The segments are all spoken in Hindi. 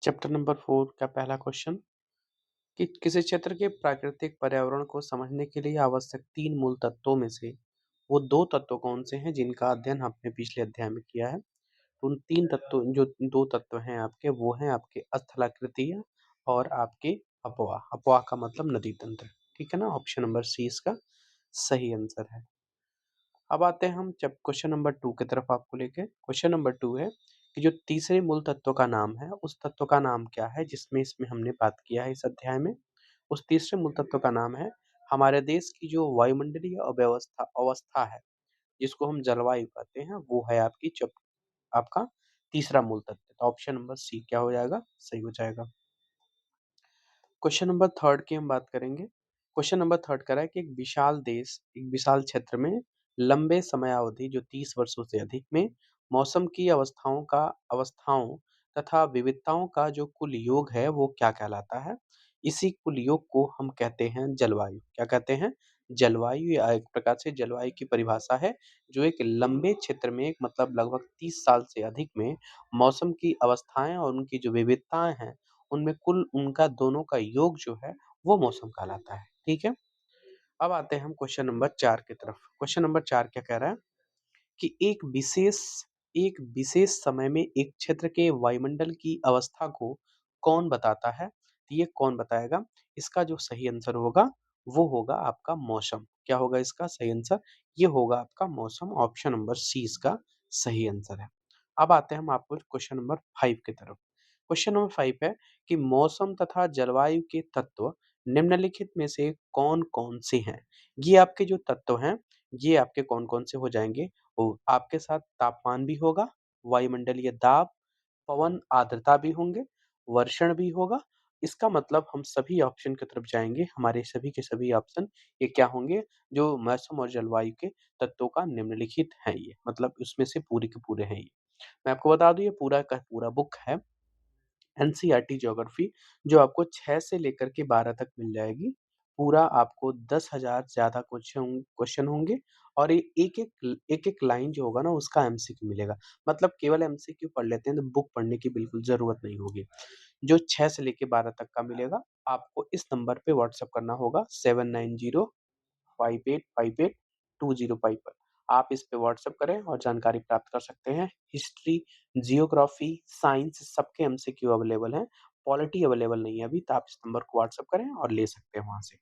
चैप्टर नंबर 4 का पहला क्वेश्चन कि किसी क्षेत्र के प्राकृतिक पर्यावरण को समझने के लिए आवश्यक 3 मूल तत्वों में से वो 2 तत्व कौन से हैं जिनका अध्ययन आपने पिछले अध्याय में किया है? तो उन 3 तत्वों जो 2 तत्व हैं आपके वो हैं आपके स्थलाकृतिय और आपके अपवाह। अपवाह का मतलब नदी तंत्र, ठीक है ना? ऑप्शन नंबर सी इसका सही आंसर है। अब आते हैं हम जब क्वेश्चन नंबर 2 की तरफ आपको लेके। क्वेश्चन नंबर 2 है कि जो तीसरे मूल तत्व का नाम है, उस तत्व का नाम क्या है जिसमें इसमें हमने बात किया है इस अध्याय में? उस तीसरे मूल तत्व का नाम है हमारे देश की जो वायुमंडलीय अव्यवस्था अवस्था है, जिसको हम जलवायु कहते हैं, वो है आपकी आपका तीसरा मूल तत्व। तो ऑप्शन नंबर सी क्या हो जाएगा? सही हो जाएगा। क्वेश्चन नंबर 3 की हम बात करेंगे। क्वेश्चन नंबर 3 कह रहा है कि एक विशाल क्षेत्र में लंबे समयावधि जो 30 वर्षों से अधिक में मौसम की अवस्थाओं तथा विविधताओं का जो कुल योग है वो क्या कहलाता है? इसी कुल योग को हम कहते हैं जलवायु। क्या कहते हैं? जलवायु या एक प्रकार से जलवायु की परिभाषा है जो एक लंबे क्षेत्र में मतलब लगभग 30 साल से अधिक में मौसम की अवस्थाएँ और उनकी जो विविधताएँ हैं उनमें कुल उनका दोनों का योग जो है वो मौसम कहलाता है, ठीक है? अब आते हैं हम क्वेश्चन नंबर 4 की तरफ। क्वेश्चन नंबर 4 क्या कह रहा है कि एक विशेष समय में एक क्षेत्र के वायुमंडल की अवस्था को कौन बताता है? तो ये कौन बताएगा? इसका जो सही आंसर होगा वो होगा आपका मौसम। क्या होगा इसका सही आंसर? ये होगा आपका मौसम। ऑप्शन नंबर सी इसका सही आंसर है। अब आते हैं हम आपको क्वेश्चन नंबर 5 की तरफ। क्वेश्चन नंबर 5 है कि मौसम तथा जलवायु के तत्व निम्नलिखित में से कौन-कौन से हैं? ये आपके जो तत्व हैं, ये आपके कौन-कौन से हो जाएँगे? आपके साथ तापमान भी होगा, वायुमंडलीय दाब, पवन आर्द्रता भी होंगे, वर्षण भी होगा। इसका मतलब हम सभी ऑप्शन की तरफ जाएँगे, हमारे सभी के सभी ऑप्शन ये क्या होंगे? जो मौसम और जलवायु के तत्वों का निम्नलिखित हैं ये, मतलब उसमें से पूरे के पूरे हैं ये। मैं आपको बता दूँ ये पूरा का पूरा बुक है एनसीईआरटी ज्योग्राफी जो आपको 6 से लेकर के 12 तक मिल जाएगी। पूरा आपको 10,000 ज़्यादा क्वेश्चन होंगे और ये एक-एक लाइन जो होगा ना उसका एमसीक्यू मिलेगा। मतलब केवल एमसीक्यू पढ़ लेते हैं तो बुक पढ़ने की बिल्कुल ज़रूरत नहीं होगी। जो 6 से लेके 12 तक का मिलेगा, आपको इस नंबर पे व्हाट्सएप करना होगा 7905858205 पर। आप इस पे व्हाट्सएप करें और जानकारी प्राप्त कर सकते हैं। हिस्ट्री, जियोग्राफी, साइंस सबके एमसीक्यू अवेलेबल हैं। पॉलिटी अवेलेबल नहीं है अभी, तो आप इस नंबर को व्हाट्सएप करें और ले सकते हैं वहाँ से।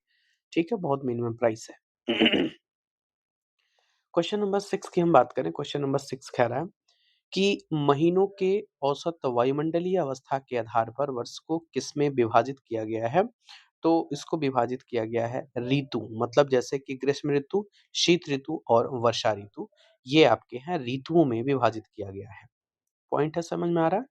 ठीक है? बहुत मिनिमम प्राइस है। क्वेश्चन नंबर 6 की हम बात करें, क्वेश्चन नंबर 6 कह रहा है कि महीनों के औसत वायुमंडलीय अवस्था के आधार पर वर्ष को किसमें विभाजित किया गया है? तो इसको विभाजित किया गया है ऋतु मतलब जैसे कि ग्रीष्म ऋतु, शीत ऋतु और वर्षा ऋतु, ये आपके हैं ऋतुओं में विभाजित किया गया है। पॉइंट है समझ में आ रहा है?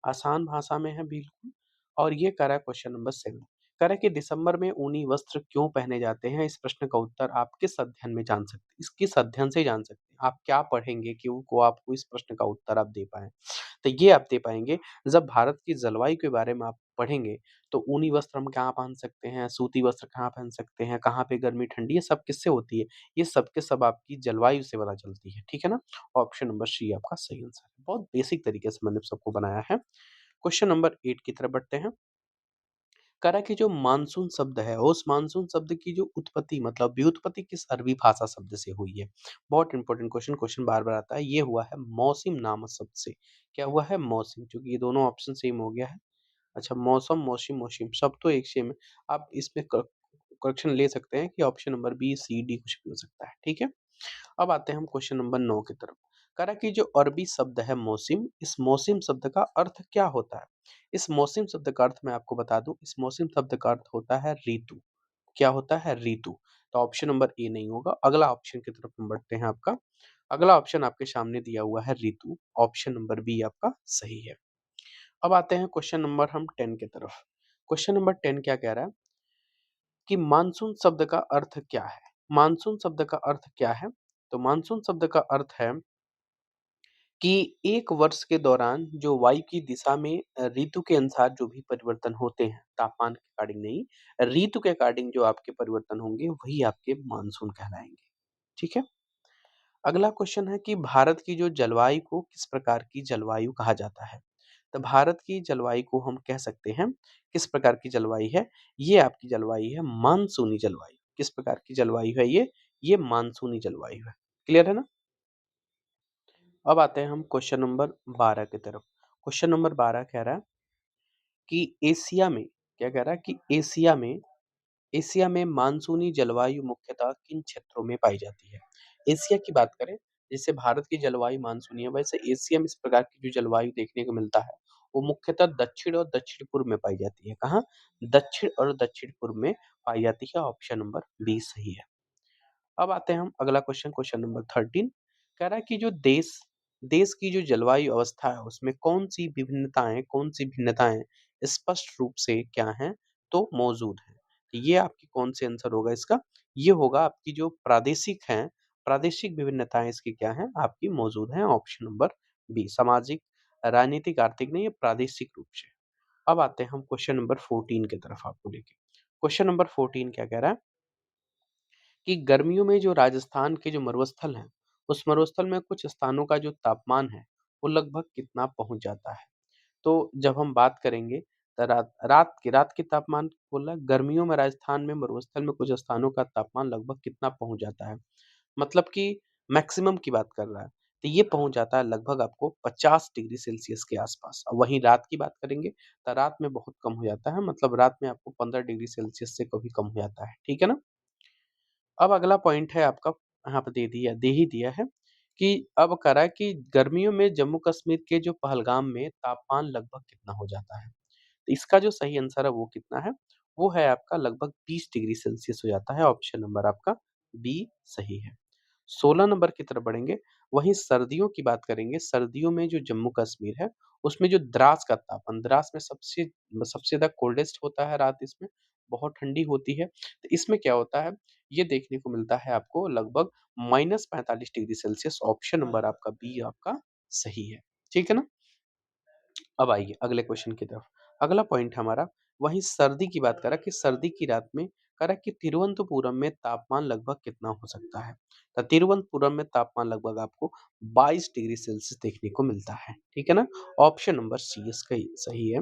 आसान भाषा में है बिल्कुल और ये कह रहा है क्वेश्चन नंबर 7 कह रहा है कि दिसंबर में ऊनी वस्त्र क्यों पहने जाते हैं? इस प्रश्न का उत्तर आप किस अध्ययन में जान सकते हैं? इस किस अध्ययन से जान सकते हैं? आप क्या पढ़ेंगे कि वो आपको इस प्रश्न का उत्तर आप दे पाएँ? तो ये आप दे पाएँगे जब भारत की जलवायु के बारे में आप पढ़ेंगे, तो ऊनी वस्त्र हम कहाँ पहन सकते हैं, सूती वस्त्र कहाँ पहन सकते हैं, कहाँ पे गर्मी ठंडी ये सब किससे होती है? ये सब के सब आपकी जलवायु से पता चलती है, ठीक है ना? ऑप्शन नंबर सी आपका सही आंसर है। बहुत बेसिक तरीके से मैंने सबको बनाया है। क्वेश्चन नंबर 8 की तरफ बढ़ते हैं। कह रहा है कि जो मानसून शब्द है, उस मानसून शब्द की जो उत्पत्ति मतलब व्युत्पत्ति किस अरबी भाषा शब्द से हुई है? बहुत इंपॉर्टेंट क्वेश्चन, क्वेश्चन बार-बार आता है। ये हुआ है मौसिम नामक शब्द से। क्या हुआ है? मौसिम, क्योंकि ये दोनों ऑप्शन सेम हो गया है। अच्छा मौसम, मौसिम, मौसिम सब तो एक सेम है। आप इसमें करेक्शन ले सकते हैं कि ऑप्शन नंबर बी, सी, डी कुछ भी हो सकता है, ठीक है? अब आते हैं हम क्वेश्चन नंबर 9 की तरफ। कह रहा है कि जो अरबी शब्द है मौसिम, इस मौसिम शब्द का अर्थ क्या होता है? इस मौसिम शब्द का अर्थ मैं आपको बता दूँ, इस मौसिम शब्द का अर्थ होता है ऋतु। क्या होता है? ऋतु। तो ऑप्शन नंबर ए नहीं होगा, अगला ऑप्शन की तरफ हम बढ़ते हैं आपका। अगला ऑप्शन आपके सामने दिया हुआ है ऋतु, ऑप्शन नंबर बी आपका सही है। अब आते हैं क्वेश्चन नंबर हम 10 की तरफ। क्वेश्चन नंबर 10 क्या कह रहा है कि मानसून शब्द का अर्थ क्या है? मानसून शब्द का अर्थ क्या है? तो मानसून शब्द का अर्थ है कि एक वर्ष के दौरान जो वायु की दिशा में ऋतु के अनुसार जो भी परिवर्तन होते हैं, तापमान के अकॉर्डिंग नहीं, ऋतु के अकॉर्डिंग जो आपके परिवर्तन होंगे, वही आपके मानसून कहलाएँगे। ठीक है? अगला क्वेश्चन है कि भारत की जो जलवायु को किस प्रकार की जलवायु कहा जाता है? तो भारत की जलवायु को हम कह सकते हैं, किस प्रकार की जलवायु है? ये आपकी जलवायु है मानसूनी जलवायु। किस प्रकार की जलवायु है ये? ये मानसूनी जलवायु है। क्लियर है ना? अब आते हैं हम क्वेश्चन नंबर 12 की तरफ। क्वेश्चन नंबर 12 कह रहा है कि एशिया में क्या कह रहा है कि एशिया में मानसूनी जलवायु मुख्यतः किन क्षेत्रों में पाई जाती है? एशिया की बात करें, जैसे भारत की जलवायु मानसूनी है, वैसे एशिया में इस प्रकार की जो जलवायु देखने को मिलता है, वो मुख्यतः दक्षिण और दक्षिण-पूर्व में पाई जाती है। कहाँ? दक्षिण और दक्षिण-पूर्व में पाई जाती है। ऑप्शन नंबर बी सही है। अब आते हैं हम अगला क्वेश्चन, क्वेश्चन नंबर 13 कह रहा है कि जो देश देश की जो जलवायु अवस्था है उसमें कौन-सी भिन्नताएँ स्पष्ट रूप से क्या हैं तो मौजूद हैं। तो ये आपकी कौन से आंसर होगा इसका? ये होगा आपकी जो प्रादेशिक विभिन्नताएँ इसकी क्या हैं? आपकी मौजूद हैं। ऑप्शन नंबर बी सामाजिक, राजनीतिक, आर्थिक नहीं, ये प्रादेशिक रूप से। अब आते हैं हम क्वेश्चन नंबर 14 की तरफ आपको लेके। क्वेश्चन नंबर 14 क्या कह रहा है? कि गर्मियों में जो राजस्थान के जो मरुस्थल हैं, उस मरुस्थल में कुछ स्थानों का जो तापमान है, वो लगभग कितना पहुँच जाता है? तो जब हम बात करेंगे तो रात के तापमान बोला गर्मियों में राजस्थान में मरुस्थल में कुछ स्थानों का तापमान लगभग कितना पहुँच जाता है? मतलब कि मैक्सिमम की बात कर रहा है। तो ये पहुँच जाता है लगभग आपको 50 डिग्री सेल्सियस के आसपास। और वहीं रात की बात करेंगे तो रात में बहुत कम हो जाता है, मतलब रात में आपको 15 डिग्री सेल्सियस से कभी कम हो जाता है। ठीक है ना? अब अगला पॉइंट है आपका, यहाँ पे दे ही दिया है कि अब कह रहा है कि गर्मियों में जम्मू कश्मीर के जो पहलगाम में तापमान लगभग कितना हो जाता है? तो इसका जो सही आंसर है वो कितना है? वो है आपका लगभग 20 डिग्री सेल्सियस हो जाता है। ऑप्शन नंबर आपका बी सही है। 16 नंबर की तरफ बढ़ेंगे, वहीं सर्दियों की बात करेंगे, सर्दियों में जो जम्मू कश्मीर है, उसमें जो द्रास का तापमान, द्रास में सबसे ज़्यादा कोल्डेस्ट होता है रात इसमें, बहुत ठंडी होती है। तो इसमें क्या होता है, ये देखने को मिलता है आपको लगभग -45 डिग्री सेल्सियस। ऑप्शन नंबर आपका बी आपका सही है। ठीक है ना? अब आइए अगले क्वेश्चन की तरफ। अगला पॉइंट हमारा वहीं सर्दी की बात कर रहा है कि सर्दी की रात में कह रहा है कि तिरुवनंतपुरम में तापमान लगभग कितना हो सकता है? तो तिरुवनंतपुरम में तापमान लगभग आपको 22 डिग्री सेल्सियस देखने को मिलता है। ठीक है ना? ऑप्शन नंबर सी इसका ही सही है।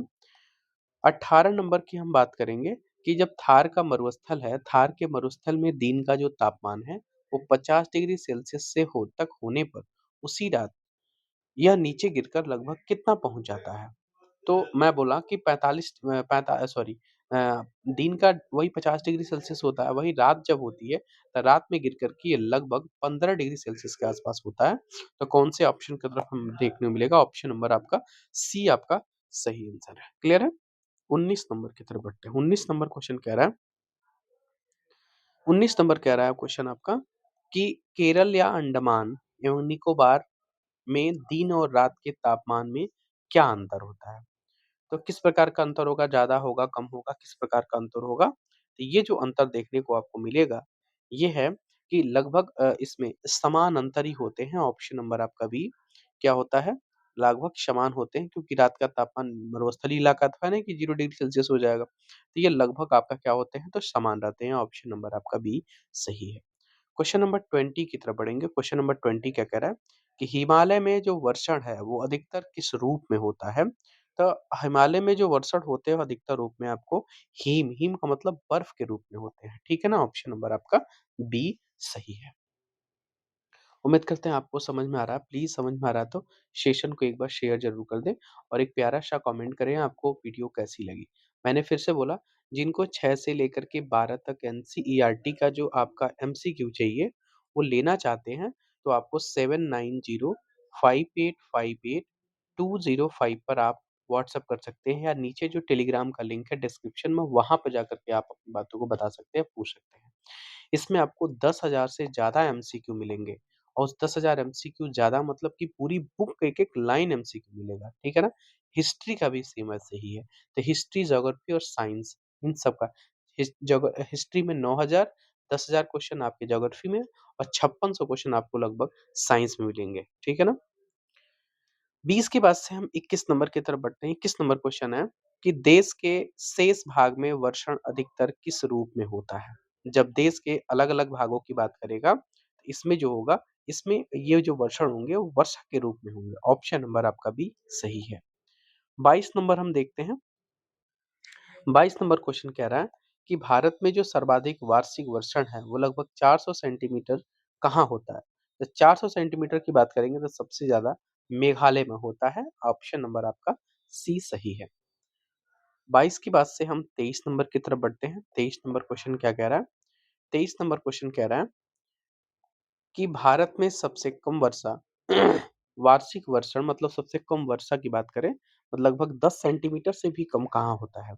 18 नंबर की हम बात करेंगे कि जब थार का मरुस्थल है, थार के मरुस्थल में दिन का जो तापमान है, वो 50 डिग्री सेल्सियस से हो तक होने पर उसी रात यह नीचे गिरकर लगभग कितना पहुँच जाता है? तो मैं बोला कि 45 सॉरी अ, दिन का वही 50 डिग्री सेल्सियस होता है, वही रात जब होती है, तो रात में गिर कर के ये लगभग 15 डिग्री सेल्सियस के आसपास होता है। तो कौन से ऑप्शन की तरफ हमें देखने को मिलेगा? ऑप्शन नंबर आपका सी आपका सही आंसर है। क्लियर है? 19 नंबर की तरफ बढ़ते हैं। 19 नंबर कह रहा है क्वेश्चन आपका कि केरल या अंडमान एवं निकोबार में दिन और रात के तापमान में क्या अंतर होता है? तो किस प्रकार का अंतर होगा? ज़्यादा होगा, कम होगा, किस प्रकार का अंतर होगा? तो ये जो अंतर देखने को आपको मिलेगा, ये है कि लगभग इसमें समान अंतर ही होते हैं। ऑप्शन नंबर आपका बी क्या होता है? लगभग समान होते हैं क्योंकि रात का तापमान मरुस्थलीय इलाका था ना कि 0 डिग्री सेल्सियस हो जाएगा। तो ये लगभग आपका क्या होते हैं? तो समान रहते हैं। ऑप्शन नंबर आपका बी सही है। क्वेश्चन नंबर 20 की तरफ बढ़ेंगे। क्वेश्चन नंबर 20 क्या कह रहा है कि हिमालय में जो वर्षण है वो अधिकतर किस रूप में होता है? तो हिमालय में जो वर्षण होते हैं वो अधिकतर रूप में आपको हिम का मतलब बर्फ के रूप में होते हैं। ठीक है ना? ऑप्शन नंबर आपका बी सही है। उम्मीद करते हैं आपको समझ में आ रहा है। प्लीज़ समझ में आ रहा है तो सेशन को एक बार शेयर ज़रूर कर दें और एक प्यारा-सा कमेंट करें आपको वीडियो कैसी लगी। मैंने फिर से बोला, जिनको 6 से लेकर के 12 तक एनसीईआरटी का जो आपका एमसीक्यू चाहिए, वो लेना चाहते हैं तो आपको 7905858205 पर आप व्हाट्सएप कर सकते हैं या नीचे जो टेलीग्राम का लिंक है डिस्क्रिप्शन में, वहाँ पे जाकर के आप अपनी बातों को बता सकते हैं, पूछ सकते हैं। इसमें आपको 10,000 से ज़्यादा एमसीक्यू मिलेंगे और उस 10,000 एमसीक्यू ज़्यादा मतलब कि पूरी बुक का एक-एक लाइन एमसीक्यू मिलेगा, ठीक है ना? हिस्ट्री का भी सेम ऐसे ही है। तो हिस्ट्री, ज्योग्राफी और साइंस इन सब का हिस्ट्री में 9,000, 10,000 क्वेश्चन आपके ज्योग्राफी में और 5600 क्वेश्चन आपको लगभग साइंस में मिलेंगे, ठीक है ना? 20 के बाद से हम 21 नंबर की तरफ बढ़ते हैं। 21 नंबर क्वेश्चन है कि देश के शेष भाग में वर्षण अधिकतर किस रूप में होता है? जब देश के अलग-अलग भागों की बात करेगा, तो इसमें जो होगा, इसमें ये जो वर्षण होंगे वो वर्षा के रूप में होंगे। ऑप्शन नंबर आपका बी सही है। 22 नंबर हम देखते हैं। 22 नंबर क्वेश्चन कह रहा है कि भारत में जो सर्वाधिक वार्षिक वर्षण है, वो लगभग 400 सेंटीमीटर कहाँ होता है? तो 400 सेंटीमीटर की बात करेंगे तो सबसे ज़्यादा मेघालय में होता है। ऑप्शन नंबर आपका सी सही है। 22 की बात से हम 23 नंबर की तरफ बढ़ते हैं। 23 नंबर क्वेश्चन क्या कह रहा है? 23 नंबर क्वेश्चन कह रहा है कि भारत में सबसे कम वर्षा वार्षिक वर्षण मतलब सबसे कम वर्षा की बात करें तो लगभग 10 सेंटीमीटर से भी कम कहाँ होता है?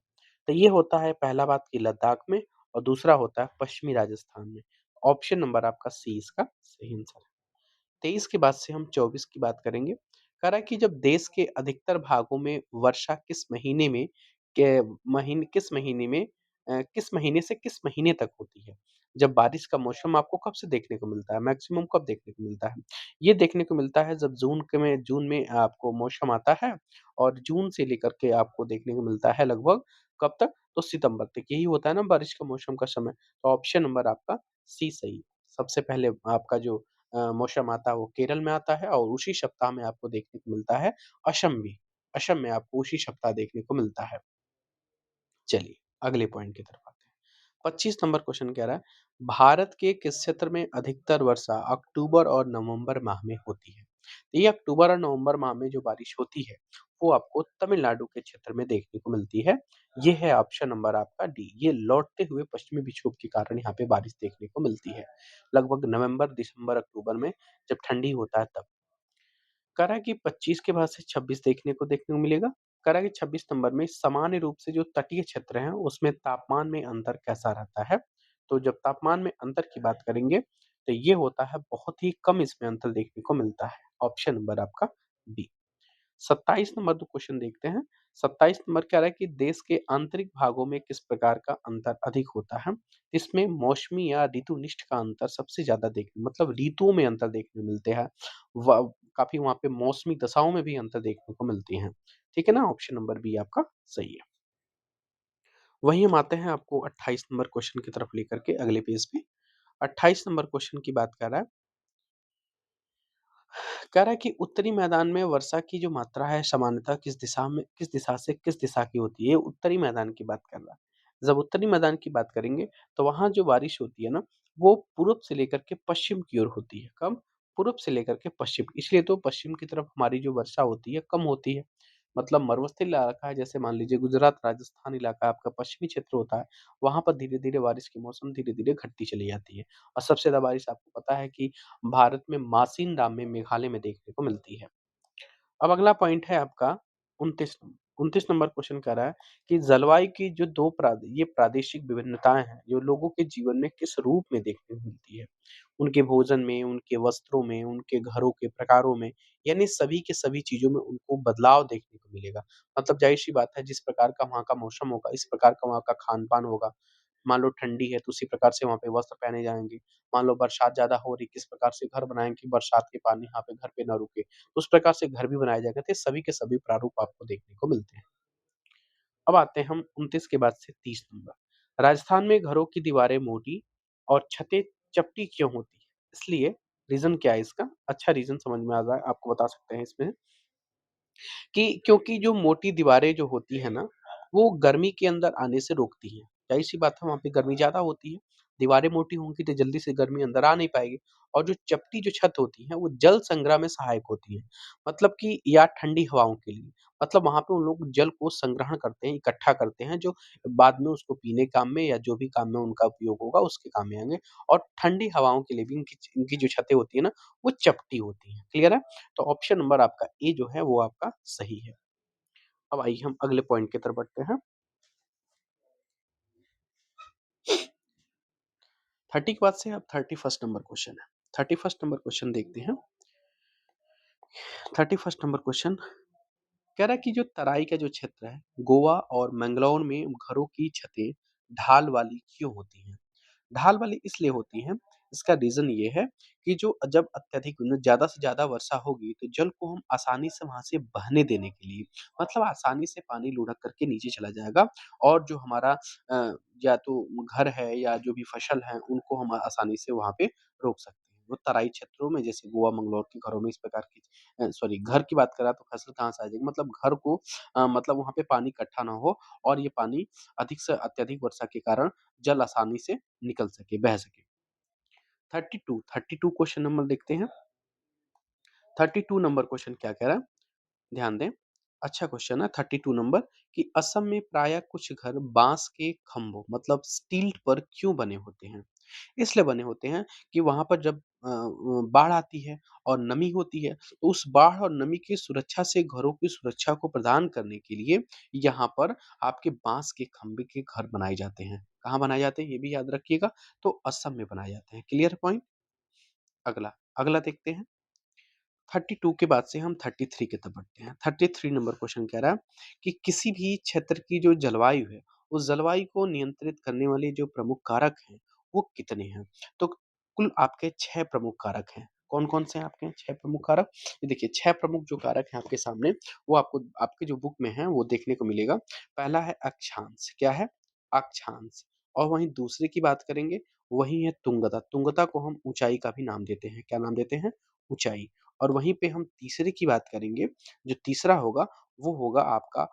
तो ये होता है पहला बात कि लद्दाख में और दूसरा होता है पश्चिमी राजस्थान में। ऑप्शन नंबर आपका सी इसका सही आंसर है। 23 के बाद से हम 24 की बात करेंगे। कह रहा है कि जब देश के अधिकतर भागों में वर्षा के किस महीने में किस महीने से किस महीने तक होती है? जब बारिश का मौसम आपको कब से देखने को मिलता है? मैक्सिमम कब देखने को मिलता है? ये देखने को मिलता है जब जून में आपको मौसम आता है और जून से लेकर के आपको देखने को मिलता है लगभग कब तक? तो सितंबर तक। यही होता है ना बारिश का मौसम का समय। तो ऑप्शन नंबर आपका सी सही है। सबसे पहले आपका जो मौसम आता है वो केरल में आता है और उसी सप्ताह में आपको देखने को मिलता है असम भी। असम में आपको उसी सप्ताह देखने को मिलता है। चलिए, अगले पॉइंट की तरफ आते हैं। 25 नंबर क्वेश्चन कह रहा है, भारत के किस क्षेत्र में अधिकतर वर्षा अक्टूबर और नवंबर माह में होती है? तो ये अक्टूबर और नवंबर माह में जो बारिश होती है, वो आपको तमिलनाडु के क्षेत्र में देखने को मिलती है। ये है ऑप्शन नंबर आपका डी। ये लौटते हुए पश्चिमी विक्षोभ के कारण यहाँ पे बारिश देखने को मिलती है। लगभग नवंबर, दिसंबर, अक्टूबर में जब ठंडी होता है तब। कह रहा है कि 25 के बाद से 26 देखने को मिलेगा। कह रहा है कि 26 नंबर में सामान्य रूप से जो तटीय क्षेत्र हैं, उसमें तापमान में अंतर कैसा रहता है? तो जब तापमान में अंतर की बात करेंगे, तो ये होता है बहुत ही कम इसमें अंतर देखने को मिलता है। ऑप्शन नंबर आपका बी। 27 नंबर जो क्वेश्चन देखते हैं। 27 नंबर कह रहा है कि देश के आंतरिक भागों में किस प्रकार का अंतर अधिक होता है? इसमें मौसमी या ऋतुनिष्ठ का अंतर सबसे ज़्यादा देखने मतलब ऋतुओं में अंतर देखने को मिलते हैं। व काफ़ी वहाँ पे मौसमी दशाओं में भी अंतर देखने को मिलती हैं। ठीक है ना? ऑप्शन नंबर बी आपका सही है। वहीं हम आते हैं आपको 28 नंबर क्वेश्चन की तरफ लेकर के अगले पेज पे। 28 नंबर क्वेश्चन की बात कर रहा है। कह रहा है कि उत्तरी मैदान में वर्षा की जो मात्रा है सामान्यतः किस दिशा से किस दिशा की होती है? ये उत्तरी मैदान की बात कर रहा है। जब उत्तरी मैदान की बात करेंगे तो वहाँ जो बारिश होती है ना, वो पूर्व से लेकर के पश्चिम की ओर होती है। कब? पूर्व से लेकर के पश्चिम। इसलिए तो पश्चिम की तरफ हमारी जो वर्षा होती है कम होती है। मतलब मरुस्थलीय इलाका है जैसे मान लीजिए गुजरात, राजस्थान इलाका आपका पश्चिमी क्षेत्र होता है, वहाँ पर धीरे-धीरे बारिश की मौसम धीरे-धीरे घटती चली जाती है। और सबसे ज़्यादा बारिश आपको पता है कि भारत में मासिन डाम में मेघालय में देखने को मिलती है। अब अगला पॉइंट है आपका 29 नंबर। 29 नंबर क्वेश्चन कह रहा है कि जलवायु की जो 2 ये प्रादेशिक विभिन्नताएँ हैं, जो लोगों के जीवन में किस रूप में देखने को मिलती है? उनके भोजन में, उनके वस्त्रों में, उनके घरों के प्रकारों में, यानी सभी के सभी चीज़ों में उनको बदलाव देखने को मिलेगा। मतलब ज़ाहिर-सी बात है जिस प्रकार का वहाँ का मौसम होगा, इस प्रकार का वहाँ का खान-पान होगा। मान लो ठंडी है तो उसी प्रकार से वहाँ पे वस्त्र पहने जाएँगे। मान लो बरसात ज़्यादा हो रही, किस प्रकार से घर बनाएँगे कि बरसात के पानी यहाँ पे घर पे ना रुके। उस प्रकार से घर भी बनाया जाएगा, तो ये सभी के सभी प्रारूप आपको देखने को मिलते हैं। अब आते हैं हम 29 के बाद से 30 नंबर। राजस्थान में घरों की दीवारें मोटी और छतें चपटी क्यों होती है? इसलिए रीज़न क्या है इसका? अच्छा रीज़न समझ में आ रहा है, आपको बता सकते हैं इसमें। कि क्योंकि जो मोटी दीवारें जो होती हैं ना, वो गर्मी के अंदर आने से रोकती हैं। ज़ाहिर-सी बात है वहाँ पे गर्मी ज़्यादा होती है, दीवारें मोटी होंगी तो जल्दी से गर्मी अंदर आ नहीं पाएगी और जो चपटी जो छत होती है वो जल संग्रह में सहायक होती है। मतलब कि या ठंडी हवाओं के लिए। मतलब वहाँ पे उन लोग जल को संग्रहण करते हैं, इकट्ठा करते हैं जो बाद में उसको पीने काम में या जो भी काम में उनका उपयोग होगा उसके काम में आएँगे और ठंडी हवाओं के लिए भी इनकी जो छतें होती है ना, वो चपटी होती हैं। क्लियर है? तो ऑप्शन नंबर आपका ए जो है वो आपका सही है। अब आइए हम अगले पॉइंट की तरफ बढ़ते हैं। 30 के बाद से अब 31st नंबर क्वेश्चन है। 31st नंबर क्वेश्चन देखते हैं। 31st नंबर क्वेश्चन कह रहा है कि जो तराई का जो क्षेत्र है, गोवा और मैंगलोर में घरों की छतें ढाल वाली क्यों होती हैं? ढाल वाली इसलिए होती हैं, इसका रीज़न ये है कि जो जब अत्यधिक न ज़्यादा से ज़्यादा वर्षा होगी, तो जल को हम आसानी से वहाँ से बहने देने के लिए मतलब आसानी से पानी लुढ़क करके नीचे चला जाएगा और जो हमारा या तो घर है या जो भी फसल है, उनको हम आसानी से वहाँ पे रोक सकते हैं। वो तराई क्षेत्रों में जैसे गोवा, मंगलोर के घरों में इस प्रकार की सॉरी घर की बात करें तो फसल कहाँ से आ जाएगी? मतलब घर को मतलब वहाँ पे पानी इकट्ठा ना हो और ये पानी अधिक से अत्यधिक वर्षा के कारण जल आसानी से निकल सके, बह सके। 32 क्वेश्चन नंबर देखते हैं। 32 नंबर क्वेश्चन क्या कह रहा है? ध्यान दें। अच्छा क्वेश्चन है 32 नंबर कि असम में प्रायः कुछ घर बाँस के खंभों मतलब स्टिल्ट पर क्यों बने होते हैं? इसलिए बने होते हैं कि वहाँ पर जब बाढ़ आती है और नमी होती है, तो उस बाढ़ और नमी की सुरक्षा से घरों की सुरक्षा को प्रदान करने के लिए यहाँ पर आपके बाँस के खंभे के घर बनाए जाते हैं। कहाँ बनाए जाते हैं ये भी याद रखिएगा, तो असम में बनाए जाते हैं। Clear point? अगला, अगला देखते हैं। 32 के बाद से हम 33 की तरफ बढ़ते हैं। 33 नंबर क्वेश्चन कह रहा है कि किसी भी क्षेत्र की जो जलवायु है, उस जलवायु को नियंत्रित करने वाले जो प्रमुख कारक हैं, वो कितने हैं? तो कुल आपके 6 प्रमुख कारक हैं। कौन-कौन से हैं आपके 6 प्रमुख कारक? ये देखिए 6 प्रमुख जो कारक हैं आपके सामने, वो आपको आपके जो बुक में हैं, वो देखने को मिलेगा। पहला है अक्षांश, क्या है? अक्षांश और वहीं दूसरे की बात करेंगे, वही है तुंगता। तुंगता को हम ऊँचाई का भी नाम देते हैं। क्या नाम देते हैं? ऊँचाई। और वहीं पे हम तीसरे की बात करेंगे, जो तीसरा होगा वो होगा आपका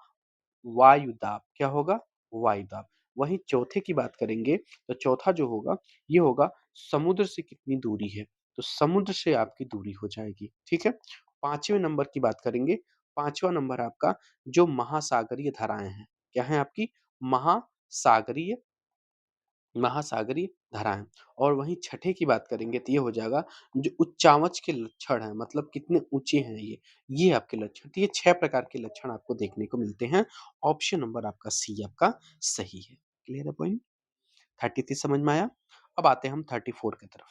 वायु दाब। क्या होगा? वायु दाब। वहीं चौथे की बात करेंगे, तो चौथा जो होगा, ये होगा समुद्र से कितनी दूरी है, तो समुद्र से आपकी दूरी हो जाएगी, ठीक है? 5वें नंबर की बात करेंगे, 5वां नंबर आपका जो महासागरीय धाराएँ हैं, क्या हैं आपकी? महासागरीय महासागरीय धाराएँ और वहीं छठे की बात करेंगे तो ये हो जाएगा जो उच्चावच के लक्षण हैं मतलब कितने ऊँचे हैं ये आपके लक्षण। तो ये 6 प्रकार के लक्षण आपको देखने को मिलते हैं। ऑप्शन नंबर आपका सी आपका सही है। क्लियर है पॉइंट? 33 समझ में आया? अब आते हैं हम 34 की तरफ।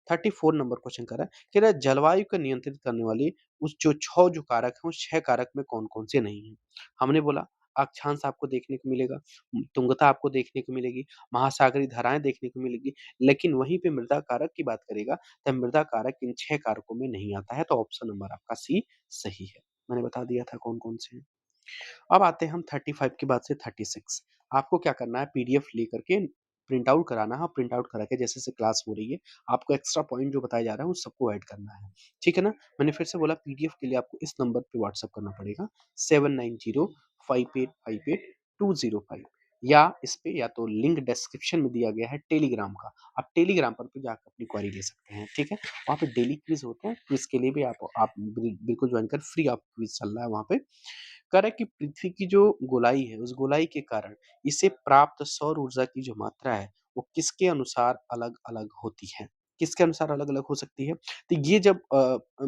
34 नंबर क्वेश्चन कर रहा है, कह रहा है जलवायु को नियंत्रित करने वाले उस जो 6 जो कारक हैं, उस 6 कारक में कौन-कौन से नहीं हैं? हमने बोला अक्षांश आपको देखने को मिलेगा, तुंगता आपको देखने को मिलेगी, महासागरीय धाराएँ देखने को मिलेगी, लेकिन वहीं पे मृदा कारक की बात करेगा, तो मृदा कारक इन 6 कारकों में नहीं आता है, तो ऑप्शन नंबर आपका सी सही है। मैंने बता दिया था कौन-कौन से हैं। अब आते हैं हम 35 के बाद से 36 आपको क्या करना है पीडीएफ लेकर के प्रिंट आउट कराना है, प्रिंट आउट करा के जैसे-जैसे क्लास हो रही है, आपको एक्स्ट्रा पॉइंट जो बताए जा रहे हैं, उन सबको ऐड करना है। ठीक है ना? मैंने फिर से बोला पीडीएफ के लिए आपको इस नंबर पे व्हाट्सएप करना पड़ेगा 7905858205 या इस पे या तो लिंक डिस्क्रिप्शन में दिया गया है टेलीग्राम का, आप टेलीग्राम पर भी जाकर अपनी क्वेरी ले सकते हैं, ठीक है? वहाँ पे डेली क्विज़ होते हैं, क्विज़ के लिए भी आप बिल्कुल जॉइन कर फ्री ऑफ क्विज़ चल रहा है वहाँ पे। कह रहा है कि पृथ्वी की जो गोलाई है, उस गोलाई के कारण इसे प्राप्त सौर ऊर्जा की जो मात्रा है, वो किसके अनुसार अलग-अलग होती है? किसके अनुसार अलग-अलग हो सकती है? तो ये जब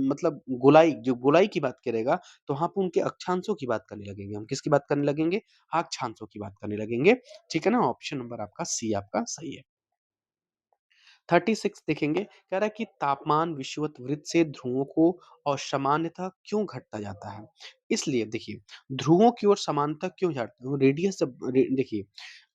मतलब गोलाई की बात करेगा, तो वहाँ पे उनके अक्षांशों की बात करने लगेंगे हम। किसकी बात करने लगेंगे? अक्षांशों की बात करने लगेंगे। ठीक है ना? ऑप्शन नंबर आपका सी आपका सही है। 36 देखेंगे, कह रहा है कि तापमान विषुवत-वृत्त से ध्रुवों को और सामान्यतः क्यों घटता जाता है? इसलिए देखिए, ध्रुवों की ओर समानतः क्यों जाता है? रेडियस जब देखिए,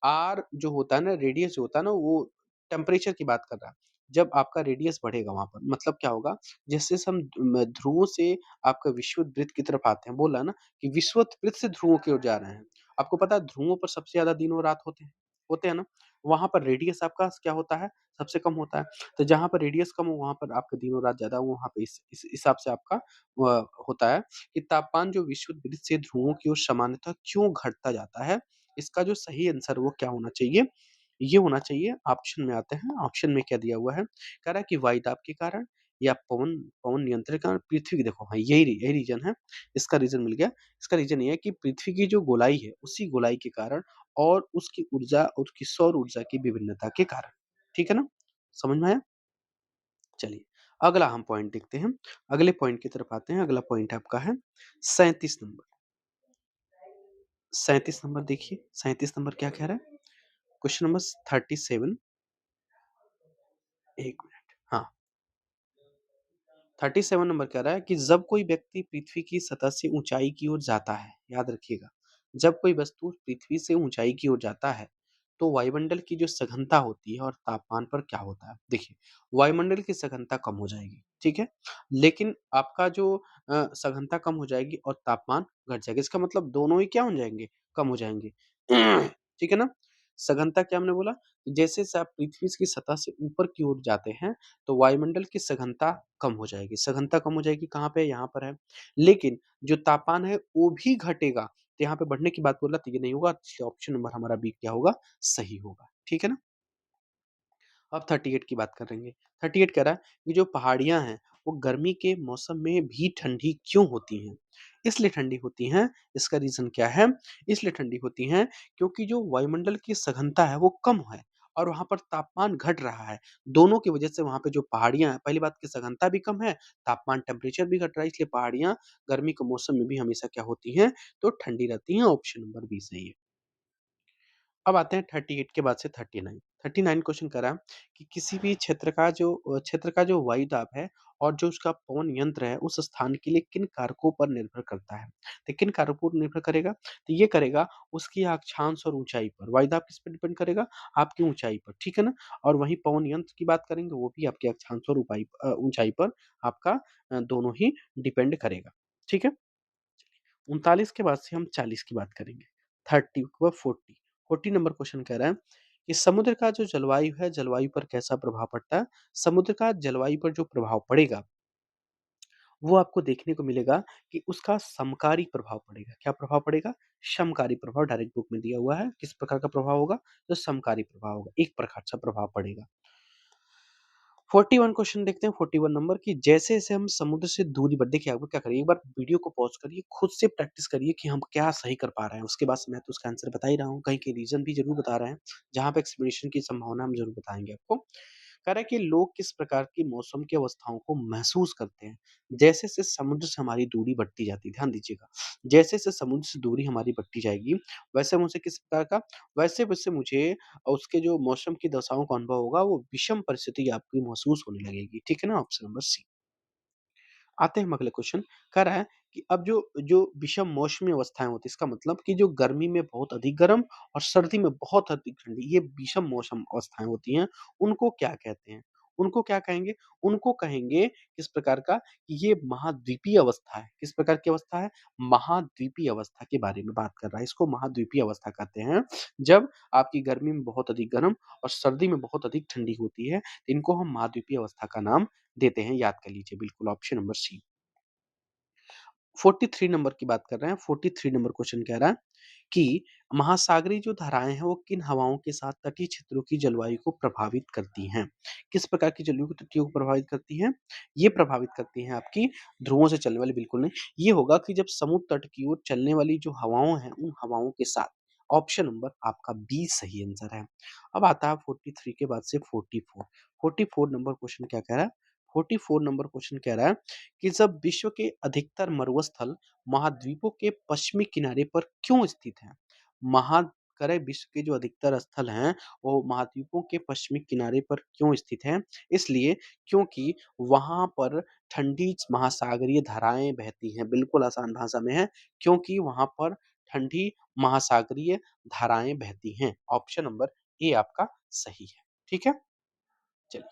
आर जो होता है ना, रेडियस जो होता है ना, वो टेम्परेचर की बात कर रहा है। जब आपका रेडियस बढ़ेगा वहाँ पर, मतलब क्या होगा? जैसे-जैसे हम ध्रुवों से आपका विषुवत-वृत्त की तरफ आते हैं, बोला ना कि विषुवत-वृत्त से ध्रुवों की ओर जा रहे हैं। आपको पता है ध्रुवों पर सबसे ज़्यादा दिन और रात होते हैं ना? वहाँ पर रेडियस आपका क्या होता है? सबसे कम होता है। तो जहाँ पर रेडियस कम हो वहाँ पर आपका दिन और रात ज़्यादा हो, वहाँ पे इस हिसाब से आपका होता है कि तापमान जो विषुवत-वृत्त से ध्रुवों की ओर सामान्यतः क्यों घटता जाता है? इसका जो सही आंसर वो क्या होना चाहिए? ये होना चाहिए ऑप्शन में आते हैं, ऑप्शन में क्या दिया हुआ है? कह रहा है कि वायुदाब के कारण या पवन पवन नियंत्रण के कारण पृथ्वी की देखो हाँ, यही रीज़न है। इसका रीज़न मिल गया। इसका रीज़न ये है कि पृथ्वी की जो गोलाई है, उसी गोलाई के कारण और उसकी ऊर्जा उसकी सौर ऊर्जा की विभिन्नता के कारण। ठीक है ना? समझ में आया? चलिए, अगला हम पॉइंट देखते हैं। अगले पॉइंट की तरफ आते हैं। अगला पॉइंट आपका है 37 नंबर। 37 नंबर देखिए, 37 नंबर क्या कह रहा है? क्वेश्चन नंबर 37 1 मिनट हाँ, 37 नंबर कह रहा है कि जब कोई व्यक्ति पृथ्वी की सतह से ऊँचाई की ओर जाता है, याद रखिएगा, जब कोई वस्तु पृथ्वी से ऊँचाई की ओर जाता है, तो वायुमंडल की जो सघनता होती है और तापमान पर क्या होता है? देखिए, वायुमंडल की सघनता कम हो जाएगी, ठीक है? लेकिन आपका जो सघनता कम हो जाएगी और तापमान घट जाएगा। इसका मतलब दोनों ही क्या हो जाएँगे? कम हो जाएँगे। ठीक है ना? सघनता क्या हमने बोला? जैसे-जैसे आप पृथ्वी की सतह से ऊपर की ओर जाते हैं, तो वायुमंडल की सघनता कम हो जाएगी। सघनता कम हो जाएगी कहाँ पे? यहाँ पर है। लेकिन जो तापमान है वो भी घटेगा। तो यहाँ पे बढ़ने की बात बोला तो ये नहीं होगा, इसलिए ऑप्शन नंबर हमारा बी क्या होगा? सही होगा। ठीक है ना? अब 38 की बात करेंगे। 38 कह रहा है कि जो पहाड़ियाँ हैं, वो गर्मी के मौसम में भी ठंडी क्यों होती हैं? इसलिए ठंडी होती हैं, इसका रीज़न क्या है? इसलिए ठंडी होती हैं क्योंकि जो वायुमंडल की सघनता है वो कम है और वहाँ पर तापमान घट रहा है। दोनों की वजह से वहाँ पे जो पहाड़ियाँ हैं, पहली बात की सघनता भी कम है, तापमान टेम्परेचर भी घट रहा है, इसलिए पहाड़ियाँ गर्मी के मौसम में भी हमेशा क्या होती हैं? तो ठंडी रहती हैं। ऑप्शन नंबर बी सही है। अब आते हैं 38 के बाद से 39। 39 क्वेश्चन कह रहा है कि किसी भी क्षेत्र का जो वायु दाब है और जो उसका पवन यंत्र है, उस स्थान के लिए किन कारकों पर निर्भर करता है? तो किन कारकों पर निर्भर करेगा? तो ये करेगा उसकी अक्षांश और ऊँचाई पर। वायु दाब किस पे डिपेंड करेगा? आपकी ऊँचाई पर, ठीक है ना? और वहीं पवन यंत्र की बात करेंगे, वो भी आपके अक्षांश और ऊँचाई पर आपका दोनों ही डिपेंड करेगा। ठीक है? 39 के बाद से हम 40 की बात करेंगे। 30 व 40, 40 नंबर क्वेश्चन कह रहा है कि समुद्र का जो जलवायु है, जलवायु पर कैसा प्रभाव पड़ता है? समुद्र का जलवायु पर जो प्रभाव पड़ेगा, वो आपको देखने को मिलेगा कि उसका समकारी प्रभाव पड़ेगा। क्या प्रभाव पड़ेगा? समकारी प्रभाव डायरेक्ट बुक में दिया हुआ है। किस प्रकार का प्रभाव होगा? तो समकारी प्रभाव होगा, एक प्रकार का प्रभाव पड़ेगा। 41 क्वेश्चन देखते हैं 41 नंबर कि जैसे-जैसे हम समुद्र से दूरी बढ़ देखिए आपको क्या करिए एक बार वीडियो को पॉज़ करिए, खुद से प्रैक्टिस करिए कि हम क्या सही कर पा रहे हैं। उसके बाद से मैं तो उसका आंसर बता ही रहा हूँ, कहीं-कहीं रीज़न भी ज़रूर बता रहे हैं, जहाँ पे एक्सप्लेनेशन की संभावना हम ज़रूर बताएँगे आपको। कह रहा है कि लोग किस प्रकार की मौसम की अवस्थाओं को महसूस करते हैं, जैसे-जैसे समुद्र से हमारी दूरी बढ़ती जाती है, ध्यान दीजिएगा। जैसे-जैसे समुद्र से दूरी हमारी बढ़ती जाएगी, वैसे मुझे किस प्रकार का वैसे-वैसे मुझे उसके जो मौसम की दशाओं का अनुभव होगा, वो विषम परिस्थिति आपकी महसूस होने लगेगी। ठीक है ना? Option number C. आते हैं हम अगले क्वेश्चन, कह रहा है कि अब जो जो विषम मौसमी अवस्थाएँ होती हैं, इसका मतलब कि जो गर्मी में बहुत अधिक गर्म और सर्दी में बहुत अधिक ठंडी, ये विषम मौसम अवस्थाएँ होती हैं, उनको क्या कहते हैं? उनको क्या कहेंगे? उनको कहेंगे किस प्रकार का कि ये महाद्वीपीय अवस्था है। किस प्रकार की अवस्था है? महाद्वीपीय अवस्था के बारे में बात कर रहा है। इसको महाद्वीपीय अवस्था कहते हैं। जब आपकी गर्मी में बहुत अधिक गर्म और सर्दी में बहुत अधिक ठंडी होती है, इनको हम महाद्वीपीय अवस्था का नाम देते हैं, याद कर लीजिए बिल्कुल ऑप्शन नंबर सी। 43 नंबर की बात कर रहे हैं, 43 नंबर क्वेश्चन कह रहा है कि महासागरीय जो धाराएँ हैं, वो किन हवाओं के साथ तटीय क्षेत्रों की जलवायु को प्रभावित करती हैं? किस प्रकार की जलवायु को तटीयों को प्रभावित करती हैं? ये प्रभावित करती हैं आपकी ध्रुवों से चलने वाली बिल्कुल नहीं, ये होगा कि जब समुद्र तट की ओर चलने वाली जो हवाओं हैं, उन हवाओं के साथ। ऑप्शन नंबर आपका बी सही आंसर है। अब आता है 43 के बाद से 44, 44 नंबर क्वेश्चन क्या कह रहा है? 44 नंबर क्वेश्चन कह रहा है कि जब विश्व के अधिकतर मरुस्थल महाद्वीपों के पश्चिमी किनारे पर क्यों स्थित हैं? महाकरे विश्व के जो अधिकतर स्थल हैं, वो महाद्वीपों के पश्चिमी किनारे पर क्यों स्थित हैं? इसलिए क्योंकि वहाँ पर ठंडी महासागरीय धाराएँ बहती हैं। बिल्कुल आसान भाषा में है, क्योंकि वहाँ पर ठंडी महासागरीय धाराएँ बहती हैं। ऑप्शन नंबर ए आपका सही है। ठीक है? चलिए,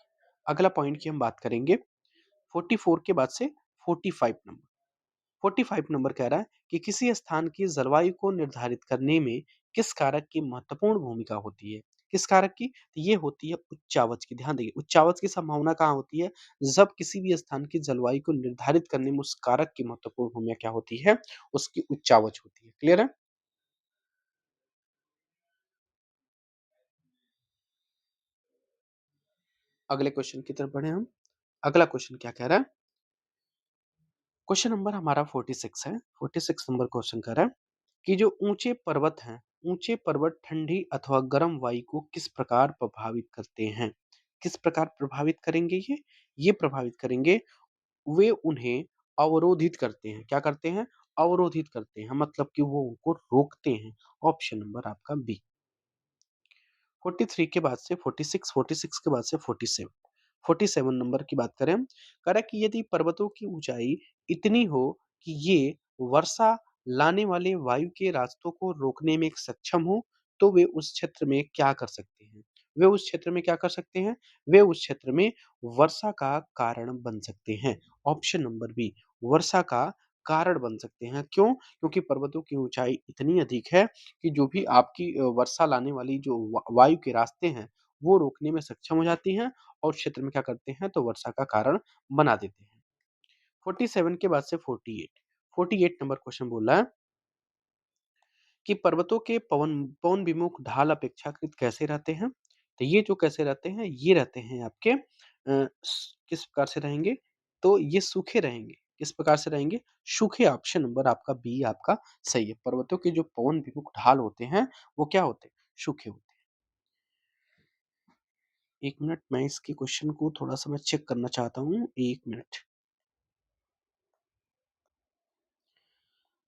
अगला पॉइंट की हम बात करेंगे 44 के बाद से 45 नंबर। 45 नंबर कह रहा है कि किसी स्थान की जलवायु को निर्धारित करने में किस कारक की महत्वपूर्ण भूमिका होती है? किस कारक की? तो ये होती है उच्चावच की। ध्यान देखिए, उच्चावच की संभावना कहाँ होती है? जब किसी भी स्थान की जलवायु को निर्धारित करने में उस कारक की महत्वपूर्ण भूमिका क्या होती है? उसकी उच्चावच होती है। क्लियर है? अगले क्वेश्चन की तरफ बढ़े हम। अगला क्वेश्चन क्या कह रहा है? क्वेश्चन नंबर हमारा 46 है। 46 नंबर क्वेश्चन कह रहा है कि जो ऊँचे पर्वत हैं, ऊँचे पर्वत ठंडी अथवा गर्म वायु को किस प्रकार प्रभावित करते हैं? किस प्रकार प्रभावित करेंगे ये? ये प्रभावित करेंगे, वे उन्हें अवरोधित करते हैं। क्या करते हैं? अवरोधित करते हैं, मतलब कि वो उनको रोकते हैं। ऑप्शन नंबर आपका बी। 43 के बाद से 46, 46 के बाद से 47, 47 नंबर की बात करें, कह रहा है कि यदि पर्वतों की ऊंचाई इतनी हो कि ये वर्षा लाने वाले वायु के रास्तों को रोकने में सक्षम हो, तो वे उस क्षेत्र में क्या कर सकते हैं? वे उस क्षेत्र में क्या कर सकते हैं? वे उस क्षेत्र में वर्षा का कारण बन सकते हैं। ऑप्शन नंबर बी, वर्षा का कारण बन सकते हैं। क्यों? क्योंकि पर्वतों की ऊँचाई इतनी अधिक है कि जो भी आपकी वर्षा लाने वाली जो वायु के रास्ते हैं, वो रोकने में सक्षम हो जाती हैं और क्षेत्र में क्या करते हैं तो वर्षा का कारण बना देते हैं। 47 के बाद से 48, 48 नंबर क्वेश्चन बोला है कि पर्वतों के पवन विमुख ढाल अपेक्षाकृत कैसे रहते हैं? तो ये जो कैसे रहते हैं, ये रहते हैं आपके किस प्रकार से रहेंगे? तो ये सूखे रहेंगे। किस प्रकार से रहेंगे? सूखे। ऑप्शन नंबर आपका बी आपका सही है। पर्वतों के जो पवन विमुख ढाल होते हैं, वो क्या होते हैं? सूखे होते हैं। 1 मिनट मैं इसके क्वेश्चन को थोड़ा-सा मैं चेक करना चाहता हूँ, 1 मिनट।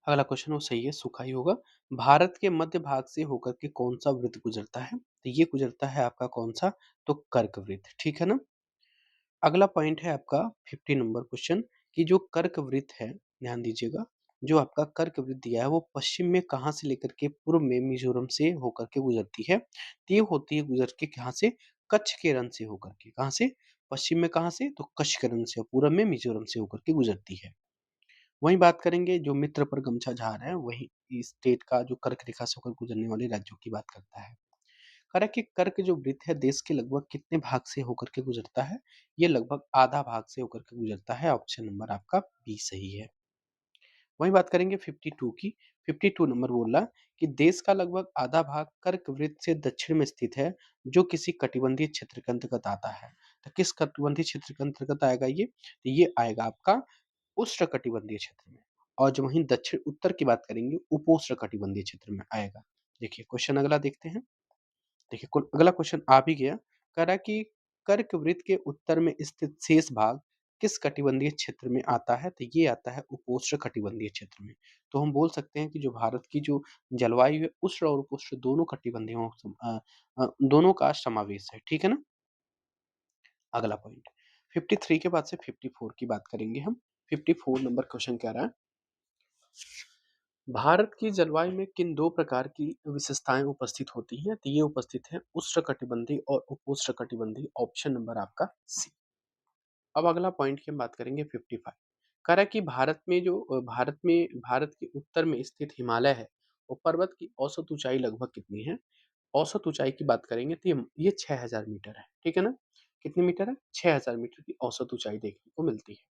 अगला क्वेश्चन वो सही है, सूखा ही होगा। भारत के मध्य भाग से होकर के कौन-सा वृत्त गुजरता है? तो ये गुजरता है आपका कौन-सा? तो कर्क वृत्त, ठीक है ना? अगला पॉइंट है आपका 50 नंबर क्वेश्चन कि जो कर्क वृत्त है, ध्यान दीजिएगा, जो आपका कर्क वृत्त दिया है वो पश्चिम में कहाँ से लेकर के पूर्व में मिज़ोरम से होकर के गुजरती है? तो ये होती है गुजर के कहाँ से? कच्छ के रण से होकर के। कहाँ से? पश्चिम में कहाँ से? तो कच्छ के रण से और पूरब में मिज़ोरम से होकर के गुजरती है। वहीं बात करेंगे जो मित्र पर गमछा झार है, वही इस स्टेट का जो कर्क रेखा से होकर गुजरने वाले राज्यों की बात करता है। कह रहा है कि कर्क जो वृत्त है देश के लगभग कितने भाग से होकर के गुजरता है? ये लगभग आधा भाग से होकर के गुजरता है। ऑप्शन नंबर आपका बी सही है। वहीं बात करेंगे 52 की। 52 नंबर बोल रहा कि देश का लगभग आधा भाग कर्क वृत्त से दक्षिण में स्थित है, जो किसी कटिबंधीय क्षेत्र के अंतर्गत आता है। तो किस कटिबंधीय क्षेत्र के अंतर्गत आएगा ये? तो ये आएगा आपका उष्णकटिबंधीय क्षेत्र में। और जो वहीं दक्षिण उत्तर की बात करेंगे, उपोष्णकटिबंधीय क्षेत्र में आएगा। देखिए क्वेश्चन अगला देखते हैं। देखिए अगला क्वेश्चन आ भी गया। कह रहा है कि कर्क वृत्त के उत्तर में स्थित शेष भाग किस कटिबंधीय क्षेत्र में आता है? तो ये आता है उपोष्ण कटिबंधीय क्षेत्र में। तो हम बोल सकते हैं कि जो भारत की जो जलवायु है, उष्ण और उपोष्ण दोनों कटिबंधीयों दोनों का समावेश है। ठीक है ना? अगला पॉइंट 53 के बाद से 54 की बात करेंगे हम। 54 नंबर क्वेश्चन कह रहा है भारत की जलवायु में किन 2 प्रकार की विशेषताएँ उपस्थित होती हैं? तो ये उपस्थित हैं उष्णकटिबंधीय और उपोष्णकटिबंधीय। ऑप्शन नंबर आपका सी। अब अगला पॉइंट की हम बात करेंगे 55। कह रहा है कि भारत के उत्तर में स्थित हिमालय है, वो पर्वत की औसत ऊँचाई लगभग कितनी है? औसत ऊँचाई की बात करेंगे तो ये 6000 मीटर है, ठीक है ना? कितने मीटर है? 6000 मीटर की औसत ऊँचाई देखने को मिलती है।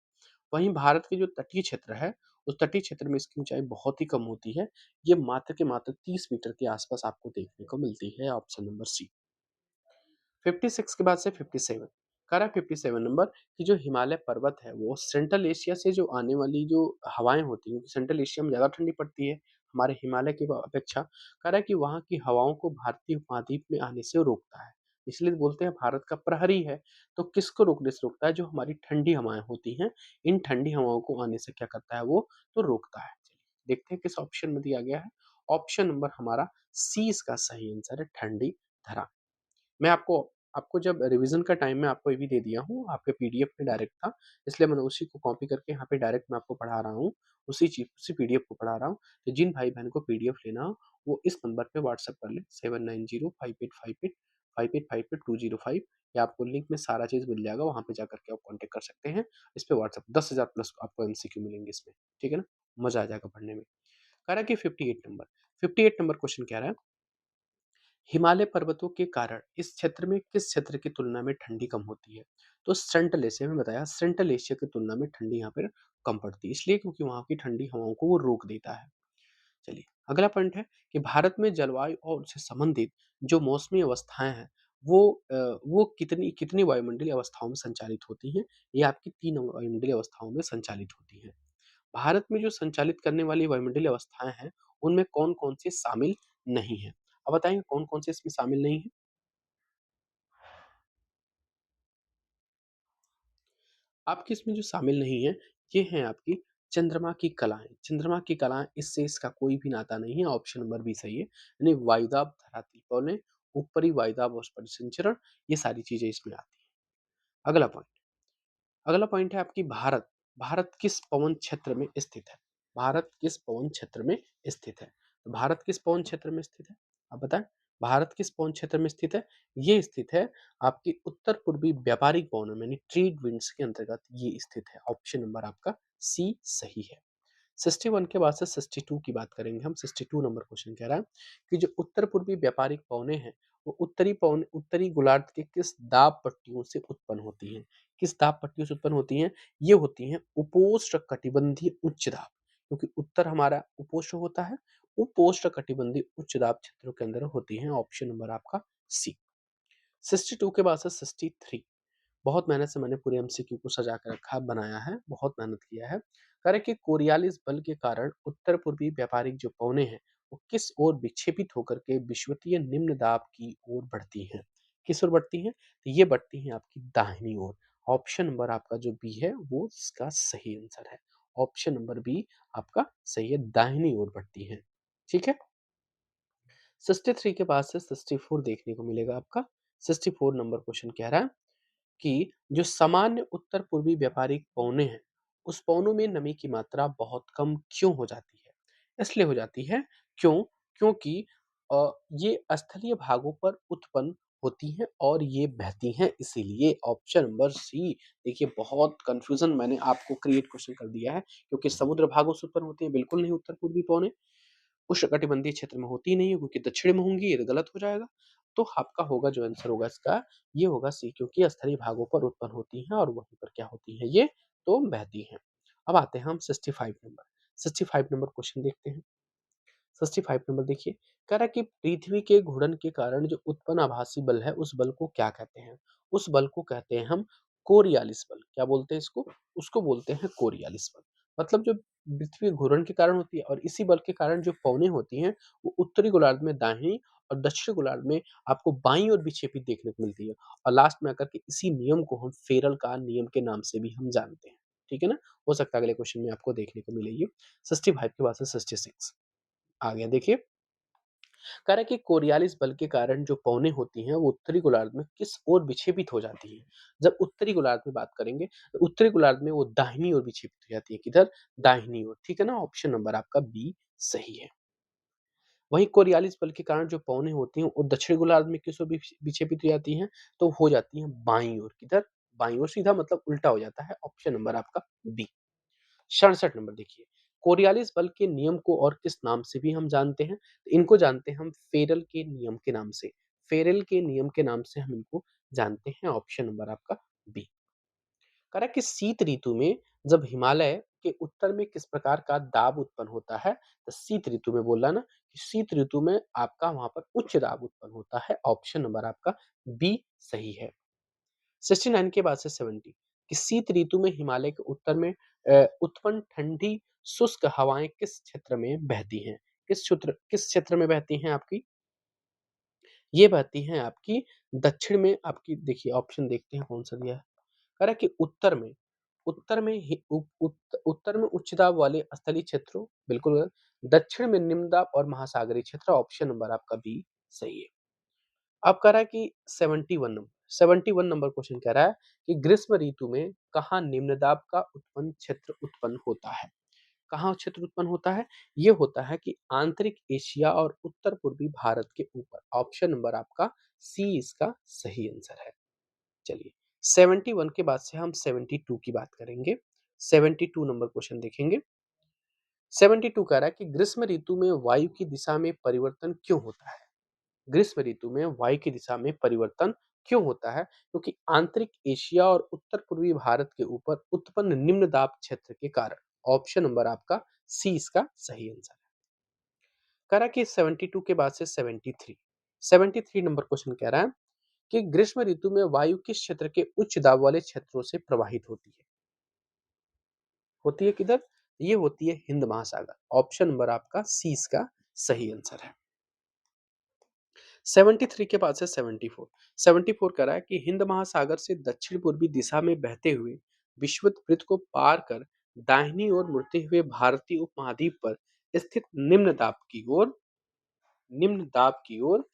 वहीं भारत के जो तटीय क्षेत्र है, उस तटीय क्षेत्र में इसकी ऊँचाई बहुत ही कम होती है। ये मात्र के मात्र 30 मीटर के आसपास आपको देखने को मिलती है। ऑप्शन नंबर सी। 56 के बाद से 57 कह रहा है 57 नंबर कि जो हिमालय पर्वत है वो सेंट्रल एशिया से जो आने वाली जो हवाएँ होती हैं, सेंट्रल एशिया में ज़्यादा ठंडी पड़ती है, हमारे हिमालय की अपेक्षा। कह रहा है कि वहाँ की हवाओं को भारतीय उपमहाद्वीप में आने से रोकता है। इसलिए बोलते हैं भारत का प्रहरी है, तो किसको रोकने से रोकता है? जो हमारी ठंडी हवाएँ होती हैं, इन ठंडी हवाओं को आने से क्या करता है वो? तो रोकता है। चलिए, देखते हैं किस ऑप्शन में दिया गया है। ऑप्शन नंबर हमारा सी इसका सही आंसर है, ठंडी धरा। मैं आपको आपको जब रिवीजन का टाइम मैं आपको ये भी दे दिया हूँ, आपके पीडीएफ में डायरेक्ट था, इसलिए मैंने उसी को कॉपी करके यहाँ पे डायरेक्ट मैं आपको पढ़ा रहा हूँ, उसी पीडीएफ को पढ़ा रहा हूँ। तो जिन भाई-बहन को पीडीएफ लेना हो, वो इस नंबर पे व्हाट्सएप कर लें 79058585855205 या आपको लिंक में सारा चीज़ मिल जाएगा, वहाँ पे जाकर के आप कॉन्टैक्ट कर सकते हैं। इस पे व्हाट्सएप 10,000 प्लस आपको एमसीक्यू मिलेंगे इसमें, ठीक है ना? मज़ा आ जाएगा पढ़ने में। कह रहा है कि 58 नंबर क्वेश्चन कह रहा है हिमालय पर्वतों के कारण इस क्षेत्र में किस क्षेत्र की तुलना में ठंडी कम होती है? तो सेंट्रल एशिया में बताया सेंट्रल एशिया की तुलना में ठंडी यहाँ पर कम पड़ती है इसलिए क्योंकि वहाँ की ठंडी हवाओं को वो रोक देता है। चलिए अगला पॉइंट है कि भारत में जलवायु और उससे संबंधित जो मौसमी अवस्थाएं हैं वो कितनी कितनी वायुमंडलीय अवस्थाओं में संचालित होती हैं? ये आपकी 3 वायुमंडलीय अवस्थाओं में संचालित होती हैं। भारत में जो संचालित करने वाली वायुमंडलीय अवस्थाएँ हैं, उनमें कौन-कौन से शामिल नहीं हैं? आप बताएँगे कौन-कौन से इसमें शामिल नहीं हैं? आपकी इसमें जो शामिल नहीं है, ये हैं आपकी चंद्रमा की कलाएँ। चंद्रमा की कलाएँ इससे इसका कोई भी नाता नहीं है, ऑप्शन नंबर बी सही है। यानी वायुदाब, धरातल कोने, ऊपरी वायुदाब और परिसंचरण, ये सारी चीज़ें इसमें आती हैं। अगला पॉइंट अगला पॉइंट है आपकी भारत। भारत किस पवन क्षेत्र में स्थित है? भारत किस पवन क्षेत्र में स्थित है? तो भारत किस पवन क्षेत्र में स्थित है? आप बताएँ? भारत किस पवन क्षेत्र में स्थित है? ये स्थित है आपकी उत्तर-पूर्वी व्यापारिक पवनों में यानी ट्रेड विंड्स के अंतर्गत ये स्थित है। ऑप्शन नंबर आपका सी सही है। 61 के बाद से 62 की बात करेंगे हम। 62 नंबर क्वेश्चन कह रहा है कि जो उत्तर पूर्वी व्यापारिक पौने हैं, वो उत्तरी गोलार्ध के किस दाब पट्टियों से उत्पन्न होती हैं? किस दाब पट्टियों से उत्पन्न होती हैं? ये होती हैं उपोष्णकटिबंधीय उच्च दाब, क्योंकि उत्तर हमारा उपोष्ण होता है, उपोष्णकटिबंधीय उच्च दाब क्षेत्रों के अंदर होती हैं। ऑप्शन नंबर आपका सी। 62 के बाद से 63, बहुत मेहनत से मैंने पूरे एमसीक्यू को सजा के रखा, बनाया है, बहुत मेहनत किया है। कह रहे कि कोरियालिस बल के कारण उत्तर पूर्वी व्यापारिक जो पौने हैं, वो किस ओर विक्षेपित होकर के विषुवतीय निम्न दाब की ओर बढ़ती हैं? किस ओर बढ़ती हैं? तो ये बढ़ती हैं आपकी दाहिनी ओर। ऑप्शन नंबर आपका जो बी है, वो इसका सही आंसर है। ऑप्शन नंबर बी आपका सही है, दाहिनी ओर बढ़ती हैं। ठीक है? 63 के बाद से 64 देखने को मिलेगा आपका। 64 नंबर क्वेश्चन कह रहा है कि जो सामान्य उत्तर पूर्वी व्यापारिक पौने हैं, उस पौनों में नमी की मात्रा बहुत कम क्यों हो जाती है? इसलिए हो जाती है, क्यों? क्योंकि ये स्थलीय भागों पर उत्पन्न होती हैं और ये बहती हैं, इसीलिए ऑप्शन नंबर सी। देखिए, बहुत कन्फ्यूजन मैंने आपको क्रिएट क्वेश्चन कर दिया है, क्योंकि समुद्र भागों से उत्पन्न होती हैं, बिल्कुल नहीं उत्तर पूर्वी पौने। उष्णकटिबंधीय क्षेत्र में होती ही नहीं है, क्योंकि दक्षिण में होंगी, ये तो गलत हो जाएगा। तो आपका होगा जो आंसर होगा इसका, ये होगा सी, क्योंकि स्थलीय भागों पर उत्पन्न होती हैं और वहीं पर क्या होती हैं ये, तो बहती हैं। अब आते हैं हम 65 नंबर। 65 नंबर क्वेश्चन देखते हैं। 65 नंबर देखिए, कह रहा है कि पृथ्वी के घूर्णन के कारण जो उत्पन्न आभासी बल है, उस बल को क्या कहते हैं? उस बल को कहते हैं हम कोरियालिस बल। क्या बोलते हैं इसको? उसको बोलते हैं कोरियालिस बल। मतलब जो पृथ्वी के घूर्णन के कारण होती है, और इसी बल के कारण जो पौने होती हैं, वो उत्तरी गोलार्ध में दाहिनी और दक्षिणी गोलार्ध में आपको बाईं ओर विक्षेपित देखने को मिलती है। और लास्ट में आकर के इसी नियम को हम फेरल का नियम के नाम से भी हम जानते हैं। ठीक है ना? हो सकता है अगले क्वेश्चन में आपको देखने को मिले ये। 65 के बाद से 66 आ गया। देखिए, कह रहा है कि कोरियालिस बल के कारण जो पौने होती हैं, वो उत्तरी गोलार्ध में किस ओर विक्षेपित हो जाती हैं? जब उत्तरी गोलार्ध में बात करेंगे, तो उत्तरी गोलार्ध में वो दाहिनी ओर विक्षेपित हो जाती है। किधर? दाहिनी ओर। ठीक है ना? ऑप्शन नंबर आपका बी सही है। वहीं कोरियालिस बल के कारण जो पौने होती हैं, वो दक्षिण गोलार्ध में किस ओर विक्षेपित हो जाती हैं? तो हो जाती हैं बाईं ओर। किधर? बाईं ओर, सीधा मतलब उल्टा हो जाता है। ऑप्शन नंबर आपका बी। 67 नंबर देखिए, कोरियालिस बल के नियम को और किस नाम से भी हम जानते हैं? तो इनको जानते हैं हम फेरल के नियम के नाम से। फेरल के नियम के नाम से हम इनको जानते हैं। ऑप्शन नंबर आपका बी। कह रहा है कि शीत ऋतु में जब हिमालय के उत्तर में किस प्रकार का दाब उत्पन्न होता है? तो शीत ऋतु में बोला ना, कि शीत ऋतु में आपका वहां पर उच्च दाब उत्पन्न होता है। ऑप्शन नंबर आपका बी सही है। 69 के बाद से 70, कि शीत ऋतु में हिमालय के उत्तर में उत्पन्न ठंडी शुष्क हवाएं किस क्षेत्र में बहती हैं? किस क्षेत्र में बहती हैं आपकी? ये बहती हैं आपकी दक्षिण में। आपकी देखिए, ऑप्शन देखते हैं कौन सा दिया है। कह रहा है कि उत्तर में उत्तर में उच्च दाब वाले स्थलीय क्षेत्रों, बिल्कुल गलत। दक्षिण में निम्न दाब और महासागरीय क्षेत्र। ऑप्शन नंबर आपका बी सही है। अब कह रहा है कि 71 नंबर क्वेश्चन कह रहा है कि ग्रीष्म ऋतु में कहाँ निम्न दाब का उत्पन्न क्षेत्र उत्पन्न होता है? कहाँ क्षेत्र उत्पन्न होता है? ये होता है कि आंतरिक एशिया और उत्तर पूर्वी भारत के ऊपर। ऑप्शन नंबर आपका सी इसका सही आंसर है। चलिए, 71 के बाद से हम 72 की बात करेंगे। 72 नंबर क्वेश्चन देखेंगे। 72 कह रहा है कि ग्रीष्म ऋतु में वायु की दिशा में परिवर्तन क्यों होता है? ग्रीष्म ऋतु में वायु की दिशा में परिवर्तन क्यों होता है? क्योंकि आंतरिक एशिया और उत्तर पूर्वी भारत के ऊपर उत्पन्न निम्न दाब क्षेत्र के कारण। ऑप्शन नंबर आपका सी इसका सही आंसर है। कह रहा है कि 72 के बाद से 73 नंबर क्वेश्चन कह रहा है कि ग्रीष्म ऋतु में वायु किस क्षेत्र के उच्च दाब वाले क्षेत्रों से प्रवाहित होती है? होती है किधर? ये होती है हिंद महासागर। ऑप्शन नंबर आपका सी इसका सही आंसर है। 73 के बाद से 74, 74 कह रहा है कि हिंद महासागर से दक्षिण पूर्वी दिशा में बहते हुए विषुवत वृत्त को पार कर दाहिनी ओर मुड़ते हुए भारतीय उपमहाद्वीप पर स्थित निम्न दाब की ओर